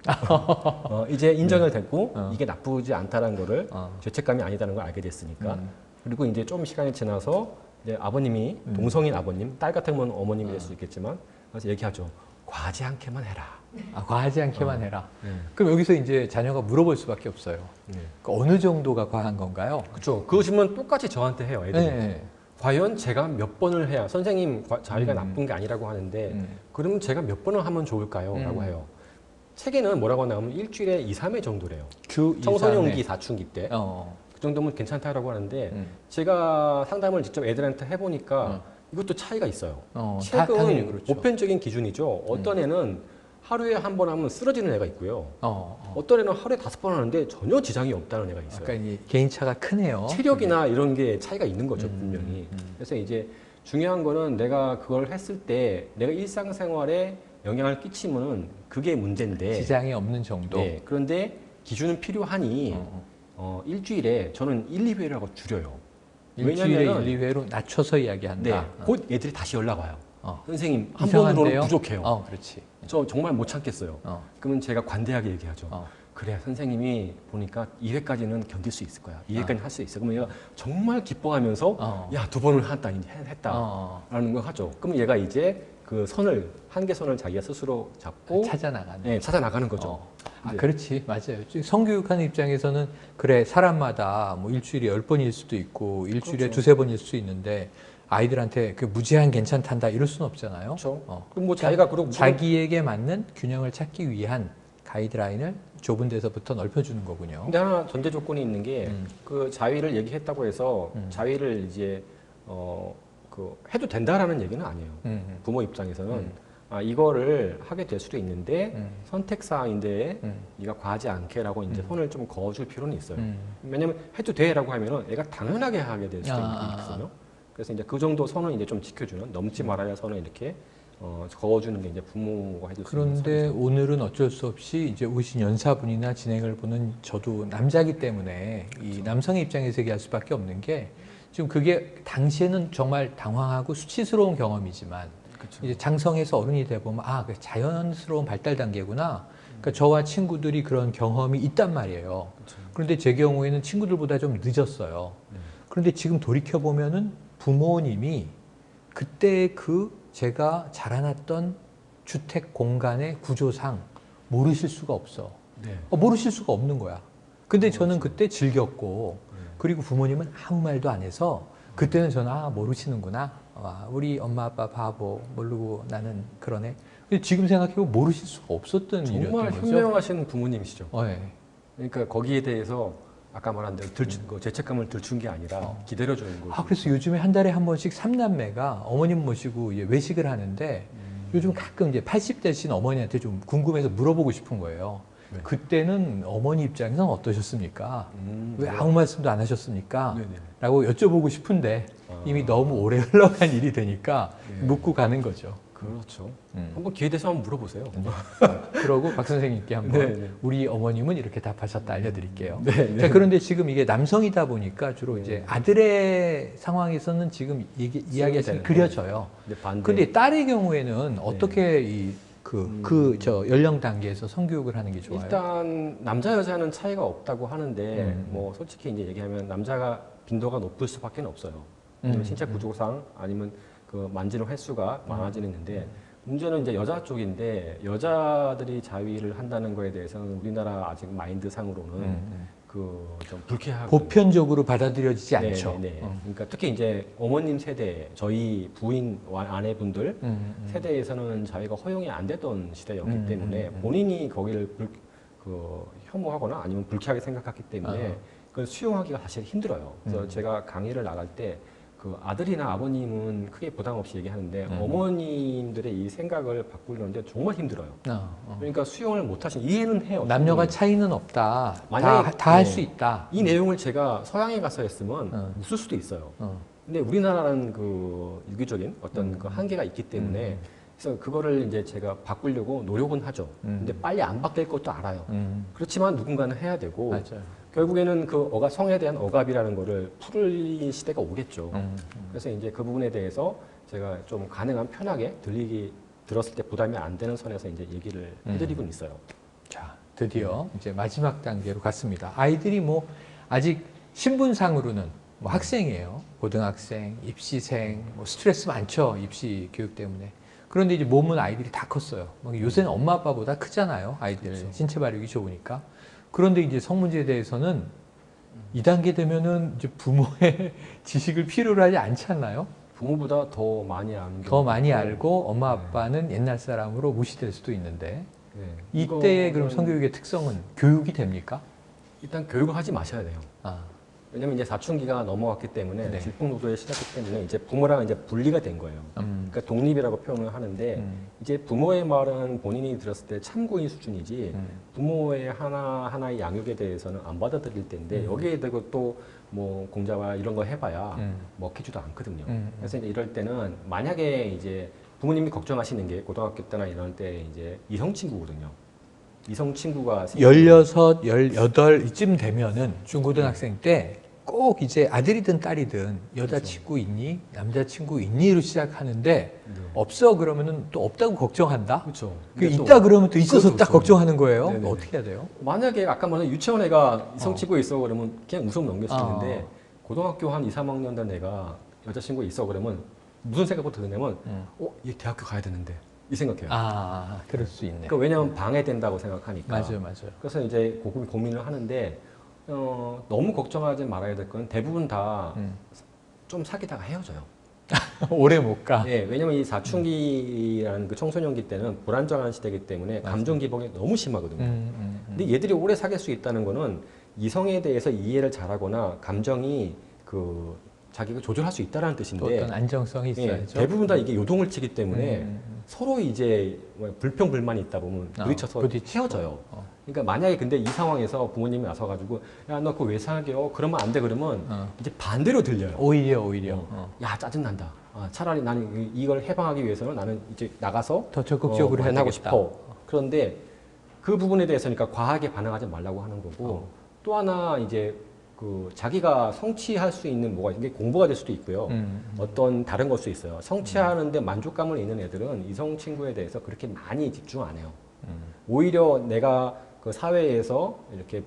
Speaker 2: 이제 인정을 됐고 이게 나쁘지 않다는 거를 죄책감이 아니다는 걸 알게 됐으니까. 그리고 이제 좀 시간이 지나서 이제 아버님이 동성인 아버님, 딸 같으면 어머님이 될 수 있겠지만 그래서 얘기하죠. 과하지 않게만 해라.
Speaker 1: 과하지 않게만 해라. 그럼 여기서 이제 자녀가 물어볼 수밖에 없어요. 그러니까 어느 정도가 과한 건가요?
Speaker 2: 그렇죠. 그 질문 똑같이 저한테 해요. 애들이.
Speaker 1: 네.
Speaker 2: 과연 제가 몇 번을 해야 선생님 자리가 나쁜 게 아니라고 하는데 그러면 제가 몇 번을 하면 좋을까요? 라고 해요. 책에는 뭐라고 나오면 일주일에 2, 3회 정도래요.
Speaker 1: 주
Speaker 2: 청소년기, 사춘기 때.
Speaker 1: 어.
Speaker 2: 그 정도면 괜찮다라고 하는데 제가 상담을 직접 애들한테 해보니까 이것도 차이가 있어요.
Speaker 1: 당연히
Speaker 2: 책은
Speaker 1: 그렇죠.
Speaker 2: 보편적인 기준이죠. 어떤 애는 하루에 한 번 하면 쓰러지는 애가 있고요. 어떤 애는 하루에 5번 하는데 전혀 지장이 없다는 애가 있어요.
Speaker 1: 그러니까 이 개인차가 크네요.
Speaker 2: 체력이나 이런 게 차이가 있는 거죠, 분명히. 그래서 이제 중요한 거는 내가 그걸 했을 때 내가 일상생활에 영향을 끼치면은 그게 문제인데.
Speaker 1: 지장이 없는 정도.
Speaker 2: 네, 그런데 기준은 필요하니 일주일에 저는 1, 2회라고 줄여요.
Speaker 1: 일주일에
Speaker 2: 왜냐면은
Speaker 1: 1, 2회로 낮춰서 이야기한다.
Speaker 2: 네, 곧 애들이 다시 연락 와요.
Speaker 1: 어.
Speaker 2: 선생님 한
Speaker 1: 이상한데요?
Speaker 2: 번으로는 부족해요.
Speaker 1: 그렇지.
Speaker 2: 저 정말 못 참겠어요.
Speaker 1: 어.
Speaker 2: 그러면 제가 관대하게 얘기하죠.
Speaker 1: 어.
Speaker 2: 그래 선생님이 보니까 2회까지는 견딜 수 있을 거야. 2회까지 할 수 있어. 그러면 얘가 정말 기뻐하면서 야 2번을 했다라는 걸 하죠. 그러면 얘가 이제 그 선을 한계선을 자기가 스스로 잡고
Speaker 1: 찾아나가는.
Speaker 2: 네, 찾아나가는 거죠.
Speaker 1: 아,
Speaker 2: 이제
Speaker 1: 그렇지. 맞아요. 성교육하는 입장에서는 그래, 사람마다 뭐 일주일에 10번일 수도 있고, 일주일에
Speaker 2: 그렇죠.
Speaker 1: 두세 번일 수도 있는데, 아이들한테 그 무제한 괜찮단다 이럴 수는 없잖아요.
Speaker 2: 그렇죠.
Speaker 1: 어.
Speaker 2: 그럼 뭐 자기가 그러고
Speaker 1: 자기에게 맞는 균형을 찾기 위한 가이드라인을 좁은 데서부터 넓혀주는 거군요.
Speaker 2: 근데 하나 전제 조건이 있는 게 그 자위를 얘기했다고 해서 자위를 이제 그 해도 된다라는 얘기는 아니에요. 부모 입장에서는 아, 이거를 하게 될 수도 있는데 선택 사항인데 네가 과하지 않게라고 이제 손을 좀 그어줄 필요는 있어요. 왜냐면 해도 돼라고 하면은 애가 당연하게 하게 될 수도 있거든요. 그래서 이제 그 정도 선은 이제 좀 지켜주는 넘지 말아야 선을 이렇게 그어주는 게 이제 부모가 해줄 수 있는
Speaker 1: 그런데
Speaker 2: 선이죠.
Speaker 1: 오늘은 어쩔 수 없이 이제 오신 연사분이나 진행을 보는 저도 남자기 때문에 이 남성의 입장에서 얘기할 수밖에 없는 게 지금 그게 당시에는 정말 당황하고 수치스러운 경험이지만
Speaker 2: 그렇죠.
Speaker 1: 이제 장성해서 어른이 돼 보면 아, 그 자연스러운 발달 단계구나. 그러니까 저와 친구들이 그런 경험이 있단 말이에요.
Speaker 2: 그렇죠.
Speaker 1: 그런데 제 경우에는 친구들보다 좀 늦었어요. 그런데 지금 돌이켜 보면은 부모님이 그때 그 제가 자라났던 주택 공간의 구조상 모르실 수가 없어.
Speaker 2: 네.
Speaker 1: 모르실 수가 없는 거야. 근데 저는 그때 즐겼고, 그리고 부모님은 아무 말도 안 해서, 그때는 저는 모르시는구나. 우리 엄마 아빠 바보, 모르고 나는 그러네. 근데 지금 생각해보면 모르실 수가 없었던
Speaker 2: 정말
Speaker 1: 일이었던 거죠.
Speaker 2: 현명하신 부모님이시죠.
Speaker 1: 네.
Speaker 2: 그러니까 거기에 대해서 아까 말한 대로 죄책감을 들춘 게 아니라 기다려주는 거죠.
Speaker 1: 그래서 요즘에 한 달에 한 번씩 삼남매가 어머님 모시고 이제 외식을 하는데 요즘 가끔 이제 80대신 어머니한테 좀 궁금해서 물어보고 싶은 거예요.
Speaker 2: 네.
Speaker 1: 그때는 어머니 입장에서는 어떠셨습니까? 왜
Speaker 2: 네.
Speaker 1: 아무 말씀도 안 하셨습니까?
Speaker 2: 네네.
Speaker 1: 라고 여쭤보고 싶은데 이미 너무 오래 흘러간 일이 되니까
Speaker 2: 네.
Speaker 1: 묻고 가는 거죠.
Speaker 2: 그렇죠. 한번 기회 돼서 한번 물어보세요.
Speaker 1: 그러고 박 선생님께 한번
Speaker 2: 네.
Speaker 1: 우리 어머님은 이렇게 답하셨다 알려드릴게요.
Speaker 2: 네.
Speaker 1: 자, 그런데 지금 이게 남성이다 보니까 주로
Speaker 2: 네.
Speaker 1: 이제 아들의 상황에서는 지금 이야기가 그려져요.
Speaker 2: 네, 반대.
Speaker 1: 근데 딸의 경우에는 어떻게 저 연령 단계에서 성교육을 하는 게 좋아요?
Speaker 2: 일단 남자 여자는 차이가 없다고 하는데 뭐 솔직히 이제 얘기하면 남자가 빈도가 높을 수밖에 없어요. 왜냐면 신체 구조상 아니면 그 만지는 횟수가 많아지는데 문제는 이제 여자 쪽인데 여자들이 자위를 한다는 거에 대해서는 우리나라 아직 마인드상으로는 그 좀 불쾌하고
Speaker 1: 보편적으로 받아들여지지 않죠.
Speaker 2: 네. 그러니까 특히 이제 어머님 세대, 저희 부인 아내분들 세대에서는 자위가 허용이 안 됐던 시대였기 때문에 본인이 거기를 혐오하거나 아니면 불쾌하게 생각했기 때문에 그걸 수용하기가 사실 힘들어요. 그래서 제가 강의를 나갈 때 그 아들이나 아버님은 크게 부담 없이 얘기하는데 어머님들의 이 생각을 바꾸려는데 정말 힘들어요. 그러니까 수용을 못 하신 이해는 해요.
Speaker 1: 남녀가
Speaker 2: 충분히.
Speaker 1: 차이는 없다.
Speaker 2: 만약에
Speaker 1: 다 할 수 있다.
Speaker 2: 이 내용을 제가 서양에 가서 했으면 웃을 수도 있어요. 근데 우리나라는 그 유기적인 어떤 그 한계가 있기 때문에 그래서 그거를 이제 제가 바꾸려고 노력은 하죠. 근데 빨리 안 바뀔 것도 알아요. 그렇지만 누군가는 해야 되고
Speaker 1: 맞아요.
Speaker 2: 결국에는 그 성에 대한 억압이라는 거를 풀 시대가 오겠죠. 그래서 이제 그 부분에 대해서 제가 좀 가능한 편하게 들었을 때 부담이 안 되는 선에서 이제 얘기를 해드리고 있어요.
Speaker 1: 자, 드디어 이제 마지막 단계로 갔습니다. 아이들이 뭐 아직 신분상으로는 뭐 학생이에요. 고등학생, 입시생, 뭐 스트레스 많죠. 입시 교육 때문에. 그런데 이제 몸은 아이들이 다 컸어요. 요새는 엄마 아빠보다 크잖아요. 아이들
Speaker 2: 그렇죠.
Speaker 1: 신체 발육이 좋으니까. 그런데 이제 성문제에 대해서는 2단계 되면은 이제 부모의 지식을 필요로 하지 않지 않나요?
Speaker 2: 부모보다 더 많이 아는
Speaker 1: 더 많이 알고 엄마 아빠는 옛날 사람으로 무시될 수도 있는데
Speaker 2: 네.
Speaker 1: 이때의 그럼
Speaker 2: 이거는
Speaker 1: 성교육의 특성은 교육이 됩니까?
Speaker 2: 일단 교육을 하지 마셔야 돼요. 왜냐면 이제 사춘기가 넘어왔기 때문에
Speaker 1: 네.
Speaker 2: 질풍노도에 시작했기 때문에 이제 부모랑 이제 분리가 된 거예요. 그러니까 독립이라고 표현을 하는데 이제 부모의 말은 본인이 들었을 때 참고인 수준이지 부모의 하나하나의 양육에 대해서는 안 받아들일 텐데 여기에 대고 또 뭐 공자와 이런 거 해봐야 먹히지도 않거든요. 그래서 이제 이럴 때는 만약에 이제 부모님이 걱정하시는 게 고등학교 때나 이럴 때 이제 이성 친구거든요. 이성 친구가
Speaker 1: 16, 18 이쯤 되면은 중고등학생 때 꼭 이제 아들이든 딸이든 여자친구 있니? 남자친구 있니?로 시작하는데 없어 그러면은 또 없다고 걱정한다?
Speaker 2: 그렇죠.
Speaker 1: 그 있다 그러면 또 있어서
Speaker 2: 그것도
Speaker 1: 딱
Speaker 2: 그렇죠.
Speaker 1: 걱정하는 거예요?
Speaker 2: 네네네.
Speaker 1: 어떻게 해야 돼요?
Speaker 2: 만약에 아까 말한 유치원 애가 이성 친구 있어 그러면 그냥 웃음 넘길 수 있는데
Speaker 1: 어.
Speaker 2: 고등학교 한 2, 3학년 된 애가 여자친구 있어 그러면 무슨 생각부터 드냐면 얘 대학교 가야 되는데 이 생각해요.
Speaker 1: 아, 그럴 수 있네.
Speaker 2: 그러니까 왜냐하면 방해된다고 생각하니까.
Speaker 1: 맞아요, 맞아요.
Speaker 2: 그래서 이제 고민을 하는데 너무 걱정하지 말아야 될 건 대부분 다 좀 사귀다가 헤어져요.
Speaker 1: 오래 못 가.
Speaker 2: 네, 왜냐면 이 사춘기라는 그 청소년기 때는 불안정한 시대이기 때문에 감정 기복이 너무 심하거든요. 근데 얘들이 오래 사귈 수 있다는 거는 이성에 대해서 이해를 잘하거나 감정이 그 자기가 조절할 수 있다는
Speaker 1: 또
Speaker 2: 뜻인데
Speaker 1: 어떤 안정성이
Speaker 2: 예,
Speaker 1: 있어야죠.
Speaker 2: 대부분 다 이게 요동을 치기 때문에 서로 이제 불평불만이 있다 보면 부딪혀서
Speaker 1: 부딪히고.
Speaker 2: 헤어져요. 그러니까 만약에 근데 이 상황에서 부모님이 와서가지고 야 너 그거 왜 사겨? 그러면 안 돼 그러면 이제 반대로 들려요.
Speaker 1: 오히려.
Speaker 2: 야 짜증난다. 차라리 나는 이걸 해방하기 위해서는 나는 이제 나가서
Speaker 1: 더 적극적으로 해야
Speaker 2: 만나고
Speaker 1: 되겠다.
Speaker 2: 싶어. 그런데 그 부분에 대해서니까 과하게 반응하지 말라고 하는 거고 또 하나 이제 그 자기가 성취할 수 있는 뭐가 이게 공부가 될 수도 있고요. 어떤 다른 걸 수 있어요. 성취하는데 만족감을 잃는 애들은 이성 친구에 대해서 그렇게 많이 집중 안 해요. 오히려 내가 그 사회에서 이렇게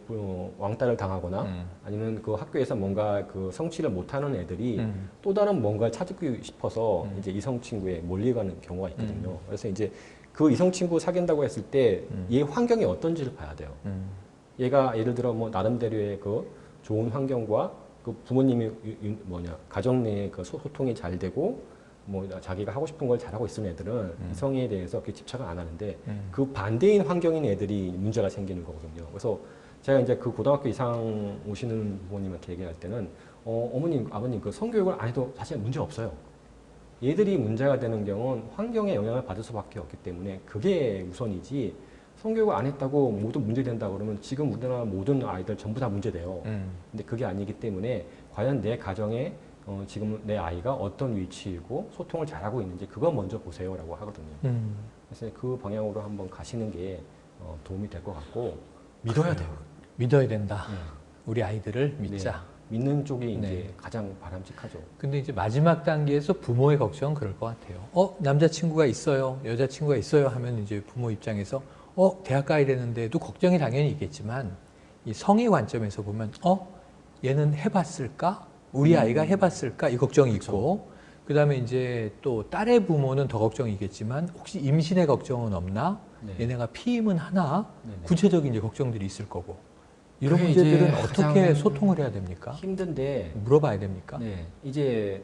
Speaker 2: 왕따를 당하거나 아니면 그 학교에서 뭔가 그 성취를 못하는 애들이 또 다른 뭔가를 찾고 싶어서 이제 이성 친구에 몰려가는 경우가 있거든요. 그래서 이제 그 이성 친구 사귄다고 했을 때 얘 환경이 어떤지를 봐야 돼요. 얘가 예를 들어 뭐 나름대로의 그 좋은 환경과 그 부모님이 가정 내에 그 소통이 잘 되고 뭐 자기가 하고 싶은 걸 잘하고 있는 애들은 이성에 대해서 그렇게 집착을 안 하는데 그 반대인 환경인 애들이 문제가 생기는 거거든요. 그래서 제가 이제 그 고등학교 이상 오시는 부모님한테 얘기할 때는 어머님, 아버님 그 성교육을 안 해도 사실 문제 없어요. 얘들이 문제가 되는 경우는 환경에 영향을 받을 수밖에 없기 때문에 그게 우선이지 성교육을 안 했다고 모두 문제된다 그러면 지금 우리나라 모든 아이들 전부 다 문제돼요. 근데 그게 아니기 때문에 과연 내 가정에 지금 내 아이가 어떤 위치이고 소통을 잘하고 있는지 그거 먼저 보세요라고 하거든요. 그래서 그 방향으로 한번 가시는 게 도움이 될 것 같고 믿어야 돼요.
Speaker 1: 믿어야 된다. 우리 아이들을 믿자.
Speaker 2: 네. 믿는 쪽이
Speaker 1: 네.
Speaker 2: 이제 가장 바람직하죠.
Speaker 1: 근데 이제 마지막 단계에서 부모의 걱정은 그럴 것 같아요. 남자친구가 있어요. 여자친구가 있어요. 하면 이제 부모 입장에서 대학 가야 되는데도 걱정이 당연히 있겠지만 이 성의 관점에서 보면 얘는 해봤을까? 우리 아이가 해봤을까? 이 걱정이 있고 그다음에 이제 또 딸의 부모는 더 걱정이겠지만 혹시 임신의 걱정은 없나?
Speaker 2: 네.
Speaker 1: 얘네가 피임은 하나?
Speaker 2: 네네.
Speaker 1: 구체적인 이제 걱정들이 있을 거고 이런
Speaker 2: 그게
Speaker 1: 문제들은
Speaker 2: 이제
Speaker 1: 어떻게
Speaker 2: 가장
Speaker 1: 소통을 해야 됩니까?
Speaker 2: 힘든데
Speaker 1: 물어봐야 됩니까?
Speaker 2: 네, 이제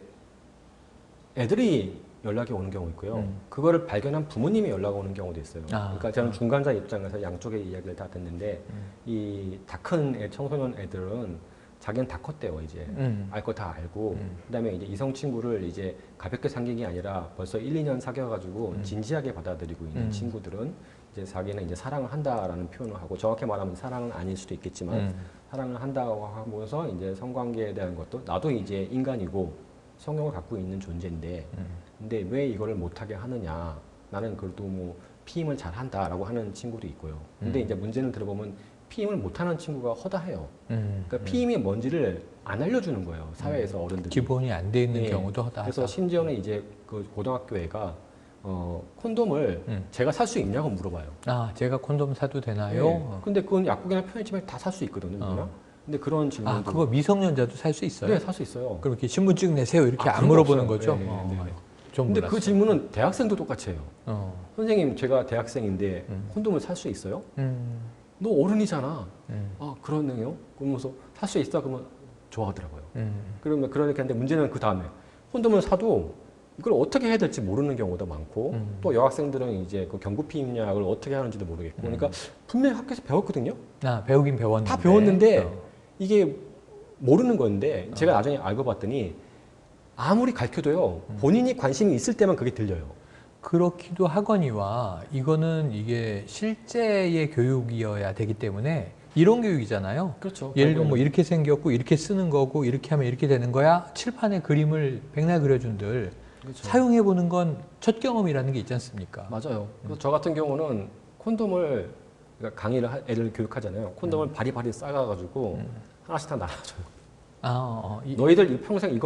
Speaker 2: 애들이 연락이 오는 경우 있고요. 그거를 발견한 부모님이 연락 오는 경우도 있어요. 그러니까 저는 중간자 입장에서 양쪽의 이야기를 다 듣는데 이 다 큰 청소년 애들은 자기는 다 컸대요 이제 알 거 다 알고 그다음에 이제 이성 친구를 이제 가볍게 사귄 게 아니라 벌써 1, 2년 사귀어가지고 진지하게 받아들이고 있는 친구들은 이제 자기는 이제 사랑을 한다라는 표현을 하고 정확히 말하면 사랑은 아닐 수도 있겠지만 사랑을 한다고 하면서 이제 성관계에 대한 것도 나도 이제 인간이고 성욕을 갖고 있는 존재인데 근데 왜 이거를 못하게 하느냐 나는 그래도 뭐 피임을 잘 한다라고 하는 친구도 있고요. 근데 이제 문제는 들어보면 피임을 못하는 친구가 허다해요. 그러니까 피임이 뭔지를 안 알려주는 거예요. 사회에서 어른들이.
Speaker 1: 기본이 안 돼 있는
Speaker 2: 네.
Speaker 1: 경우도 허다하다.
Speaker 2: 그래서 심지어는 이제 그 고등학교 애가 콘돔을 제가 살 수 있냐고 물어봐요.
Speaker 1: 제가 콘돔 사도 되나요?
Speaker 2: 네. 근데 그건 약국이나 편의점에 다 살 수 있거든요. 누구나. 근데 그런 질문도
Speaker 1: 그거 미성년자도 살 수 있어요?
Speaker 2: 네, 살 수 있어요.
Speaker 1: 그럼 이렇게 신분증 내세요 이렇게 안
Speaker 2: 그런 거
Speaker 1: 물어보는
Speaker 2: 없어요.
Speaker 1: 거죠?
Speaker 2: 네, 네, 네.
Speaker 1: 좀
Speaker 2: 근데
Speaker 1: 몰랐어요.
Speaker 2: 그 질문은 대학생도 똑같이 해요.
Speaker 1: 어.
Speaker 2: 선생님, 제가 대학생인데 콘돔을 살 수 있어요? 너 어른이잖아. 그러네요. 그러면서 살 수 있어? 그러면 좋아하더라고요. 그러면 그러니까 근데 문제는 그 다음에 콘돔을 사도 이걸 어떻게 해야 될지 모르는 경우도 많고 또 여학생들은 이제 그 경구 피임약을 어떻게 하는지도 모르겠고 그러니까 분명히 학교에서 배웠거든요.
Speaker 1: 배우긴 배웠는데.
Speaker 2: 다 배웠는데 이게 모르는 건데 제가 나중에 알고 봤더니 아무리 가르쳐도요 본인이 관심이 있을 때만 그게 들려요.
Speaker 1: 그렇기도 하거니와 이거는 이게 실제의 교육이어야 되기 때문에 이론 교육이잖아요.
Speaker 2: 그렇죠.
Speaker 1: 예를 들면 뭐 이렇게 생겼고 이렇게 쓰는 거고 이렇게 하면 이렇게 되는 거야. 칠판에 그림을 백날 그려준들
Speaker 2: 그렇죠.
Speaker 1: 사용해보는 건 첫 경험이라는 게 있지 않습니까?
Speaker 2: 맞아요. 그래서 저 같은 경우는 콘돔을 그러니까 강의를 애들 교육하잖아요. 콘돔을 바리바리 싸가가지고 하나씩 다 날아줘요. 너희들 평생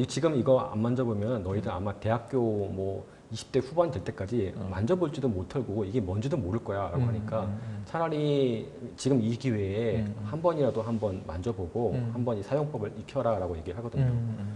Speaker 2: 지금 이거 안 만져보면 너희들 아마 대학교 뭐 20대 후반 될 때까지 만져볼지도 못하고 이게 뭔지도 모를 거야 라고 하니까 차라리 지금 이 기회에 한 번이라도 한번 만져보고 한번 이 사용법을 익혀라 라고 얘기를 하거든요.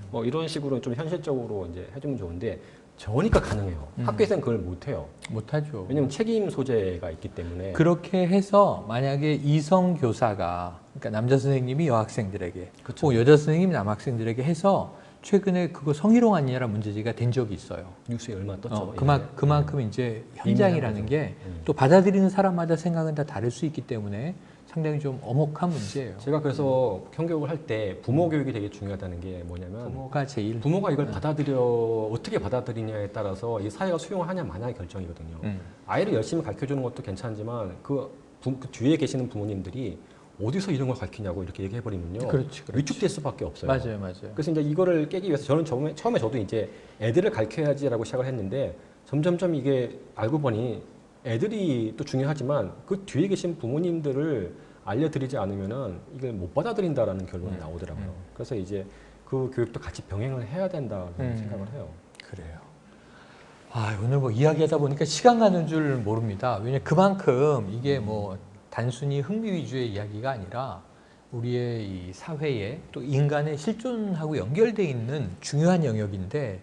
Speaker 2: 뭐 이런 식으로 좀 현실적으로 이제 해주면 좋은데 저니까 가능해요. 학교에서는 그걸 못해요.
Speaker 1: 못하죠.
Speaker 2: 왜냐면 책임 소재가 있기 때문에.
Speaker 1: 그렇게 해서 만약에 이성 교사가, 그러니까 남자 선생님이 여학생들에게,
Speaker 2: 그쵸.
Speaker 1: 혹은 여자 선생님이 남학생들에게 해서 최근에 그거 성희롱 아니냐라는 문제제기가 된 적이 있어요.
Speaker 2: 뉴스에 얼마 떴죠.
Speaker 1: 그만큼 이제 현장이라는 게 또 받아들이는 사람마다 생각은 다 다를 수 있기 때문에 상당히 좀 엄혹한 문제예요.
Speaker 2: 제가 그래서 형교육을 할 때 부모 교육이 되게 중요하다는 게 뭐냐면 부모가 이걸 어떻게 받아들이냐에 따라서 이 사회가 수용하냐 마냐의 결정이거든요. 아이를 열심히 가르쳐주는 것도 괜찮지만 그 뒤에 계시는 부모님들이 어디서 이런 걸 가르치냐고 이렇게 얘기해버리면요.
Speaker 1: 그렇지.
Speaker 2: 위축될 수밖에 없어요.
Speaker 1: 맞아요.
Speaker 2: 그래서 이제 이거를 깨기 위해서 저는 처음에 저도 이제 애들을 가르쳐야지라고 시작을 했는데 점점점 이게 알고 보니 애들이 또 중요하지만 그 뒤에 계신 부모님들을 알려드리지 않으면은 이걸 못 받아들인다라는 결론이 나오더라고요. 그래서 이제 그 교육도 같이 병행을 해야 된다는 생각을 해요.
Speaker 1: 그래요. 오늘 뭐 이야기하다 보니까 시간 가는 줄 모릅니다. 왜냐면 그만큼 이게 뭐 단순히 흥미 위주의 이야기가 아니라 우리의 이 사회에 또 인간의 실존하고 연결되어 있는 중요한 영역인데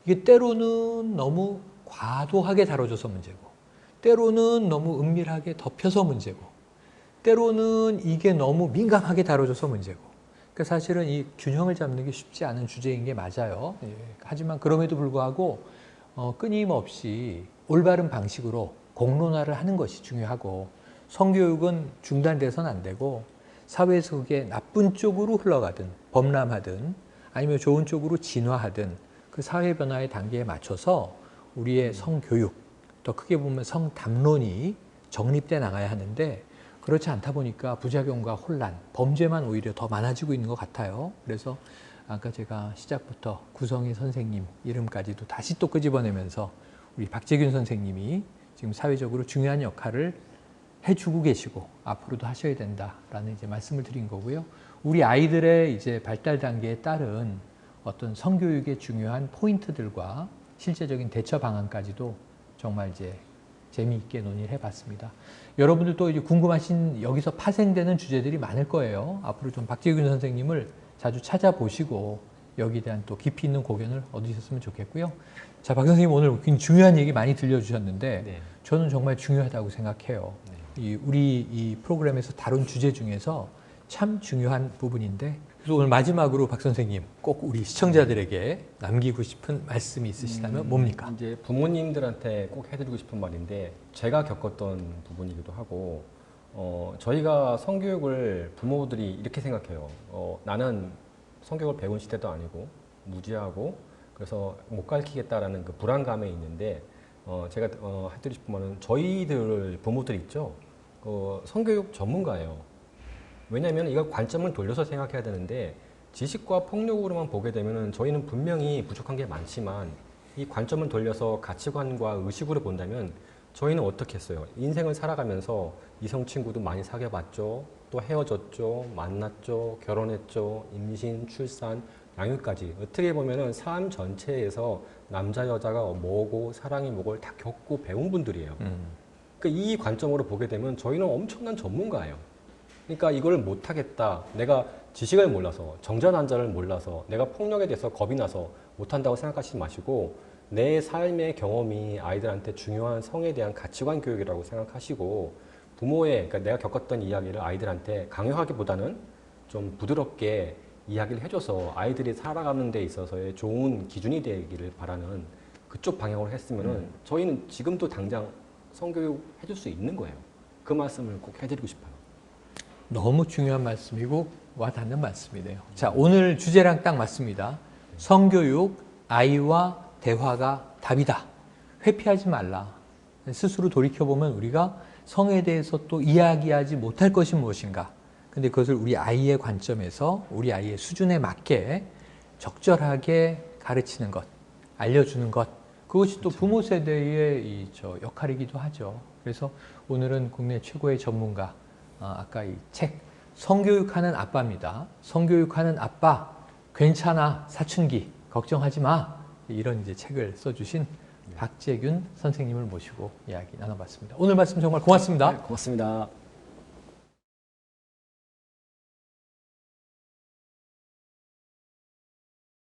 Speaker 1: 이게 때로는 너무 과도하게 다뤄져서 문제고 때로는 너무 은밀하게 덮여서 문제고 때로는 이게 너무 민감하게 다뤄져서 문제고 그러니까 사실은 이 균형을 잡는 게 쉽지 않은 주제인 게 맞아요. 하지만 그럼에도 불구하고 끊임없이 올바른 방식으로 공론화를 하는 것이 중요하고 성교육은 중단돼서는 안 되고 사회에서 그게 나쁜 쪽으로 흘러가든 범람하든 아니면 좋은 쪽으로 진화하든 그 사회 변화의 단계에 맞춰서 우리의 성교육 더 크게 보면 성담론이 정립돼 나가야 하는데 그렇지 않다 보니까 부작용과 혼란, 범죄만 오히려 더 많아지고 있는 것 같아요. 그래서 아까 제가 시작부터 구성희 선생님 이름까지도 다시 또 끄집어내면서 우리 박재균 선생님이 지금 사회적으로 중요한 역할을 해주고 계시고 앞으로도 하셔야 된다라는 이제 말씀을 드린 거고요. 우리 아이들의 이제 발달 단계에 따른 어떤 성교육의 중요한 포인트들과 실제적인 대처 방안까지도 정말 이제 재미있게 논의를 해봤습니다. 여러분들도 이제 궁금하신 여기서 파생되는 주제들이 많을 거예요. 앞으로 좀 박재균 선생님을 자주 찾아보시고 여기에 대한 또 깊이 있는 고견을 얻으셨으면 좋겠고요. 자, 박 선생님 오늘 굉장히 중요한 얘기 많이 들려주셨는데 저는 정말 중요하다고 생각해요. 우리 이 프로그램에서 다룬 주제 중에서 참 중요한 부분인데 그래서 오늘 마지막으로 박 선생님 꼭 우리 시청자들에게 남기고 싶은 말씀이 있으시다면 뭡니까?
Speaker 2: 이제 부모님들한테 꼭 해드리고 싶은 말인데 제가 겪었던 부분이기도 하고 저희가 성교육을 부모들이 이렇게 생각해요. 나는 성교육을 배운 시대도 아니고 무지하고 그래서 못 가르치겠다라는 그 불안감에 있는데 제가 해드리고 싶은 말은 저희들 부모들 있죠. 성교육 전문가예요. 왜냐하면 이걸 관점을 돌려서 생각해야 되는데 지식과 폭력으로만 보게 되면 저희는 분명히 부족한 게 많지만 이 관점을 돌려서 가치관과 의식으로 본다면 저희는 어떻게 했어요? 인생을 살아가면서 이성 친구도 많이 사귀어봤죠. 또 헤어졌죠. 만났죠. 결혼했죠. 임신, 출산, 양육까지 어떻게 보면은 삶 전체에서 남자 여자가 뭐고 사랑이 뭐고 다 겪고 배운 분들이에요. 그러니까 이 관점으로 보게 되면 저희는 엄청난 전문가예요. 그러니까 이걸 못하겠다. 내가 지식을 몰라서 정전환자를 몰라서 내가 폭력에 대해서 겁이 나서 못한다고 생각하시지 마시고 내 삶의 경험이 아이들한테 중요한 성에 대한 가치관 교육이라고 생각하시고 부모의 그러니까 내가 겪었던 이야기를 아이들한테 강요하기보다는 좀 부드럽게 이야기를 해줘서 아이들이 살아가는 데 있어서의 좋은 기준이 되기를 바라는 그쪽 방향으로 했으면은 저희는 지금도 당장 성교육 해줄 수 있는 거예요. 그 말씀을 꼭 해드리고 싶어요.
Speaker 1: 너무 중요한 말씀이고 와닿는 말씀이네요. 자, 오늘 주제랑 딱 맞습니다. 성교육, 아이와 대화가 답이다. 회피하지 말라. 스스로 돌이켜보면 우리가 성에 대해서 또 이야기하지 못할 것이 무엇인가. 근데 그것을 우리 아이의 관점에서 우리 아이의 수준에 맞게 적절하게 가르치는 것, 알려주는 것. 그것이 또 부모 세대의 역할이기도 하죠. 그래서 오늘은 국내 최고의 전문가, 아까 이 책 성교육하는 아빠입니다. 성교육하는 아빠 괜찮아 사춘기 걱정하지 마, 이런 이제 책을 써주신 박재균 선생님을 모시고 이야기 나눠봤습니다. 오늘 말씀 정말 고맙습니다.
Speaker 2: 네, 고맙습니다.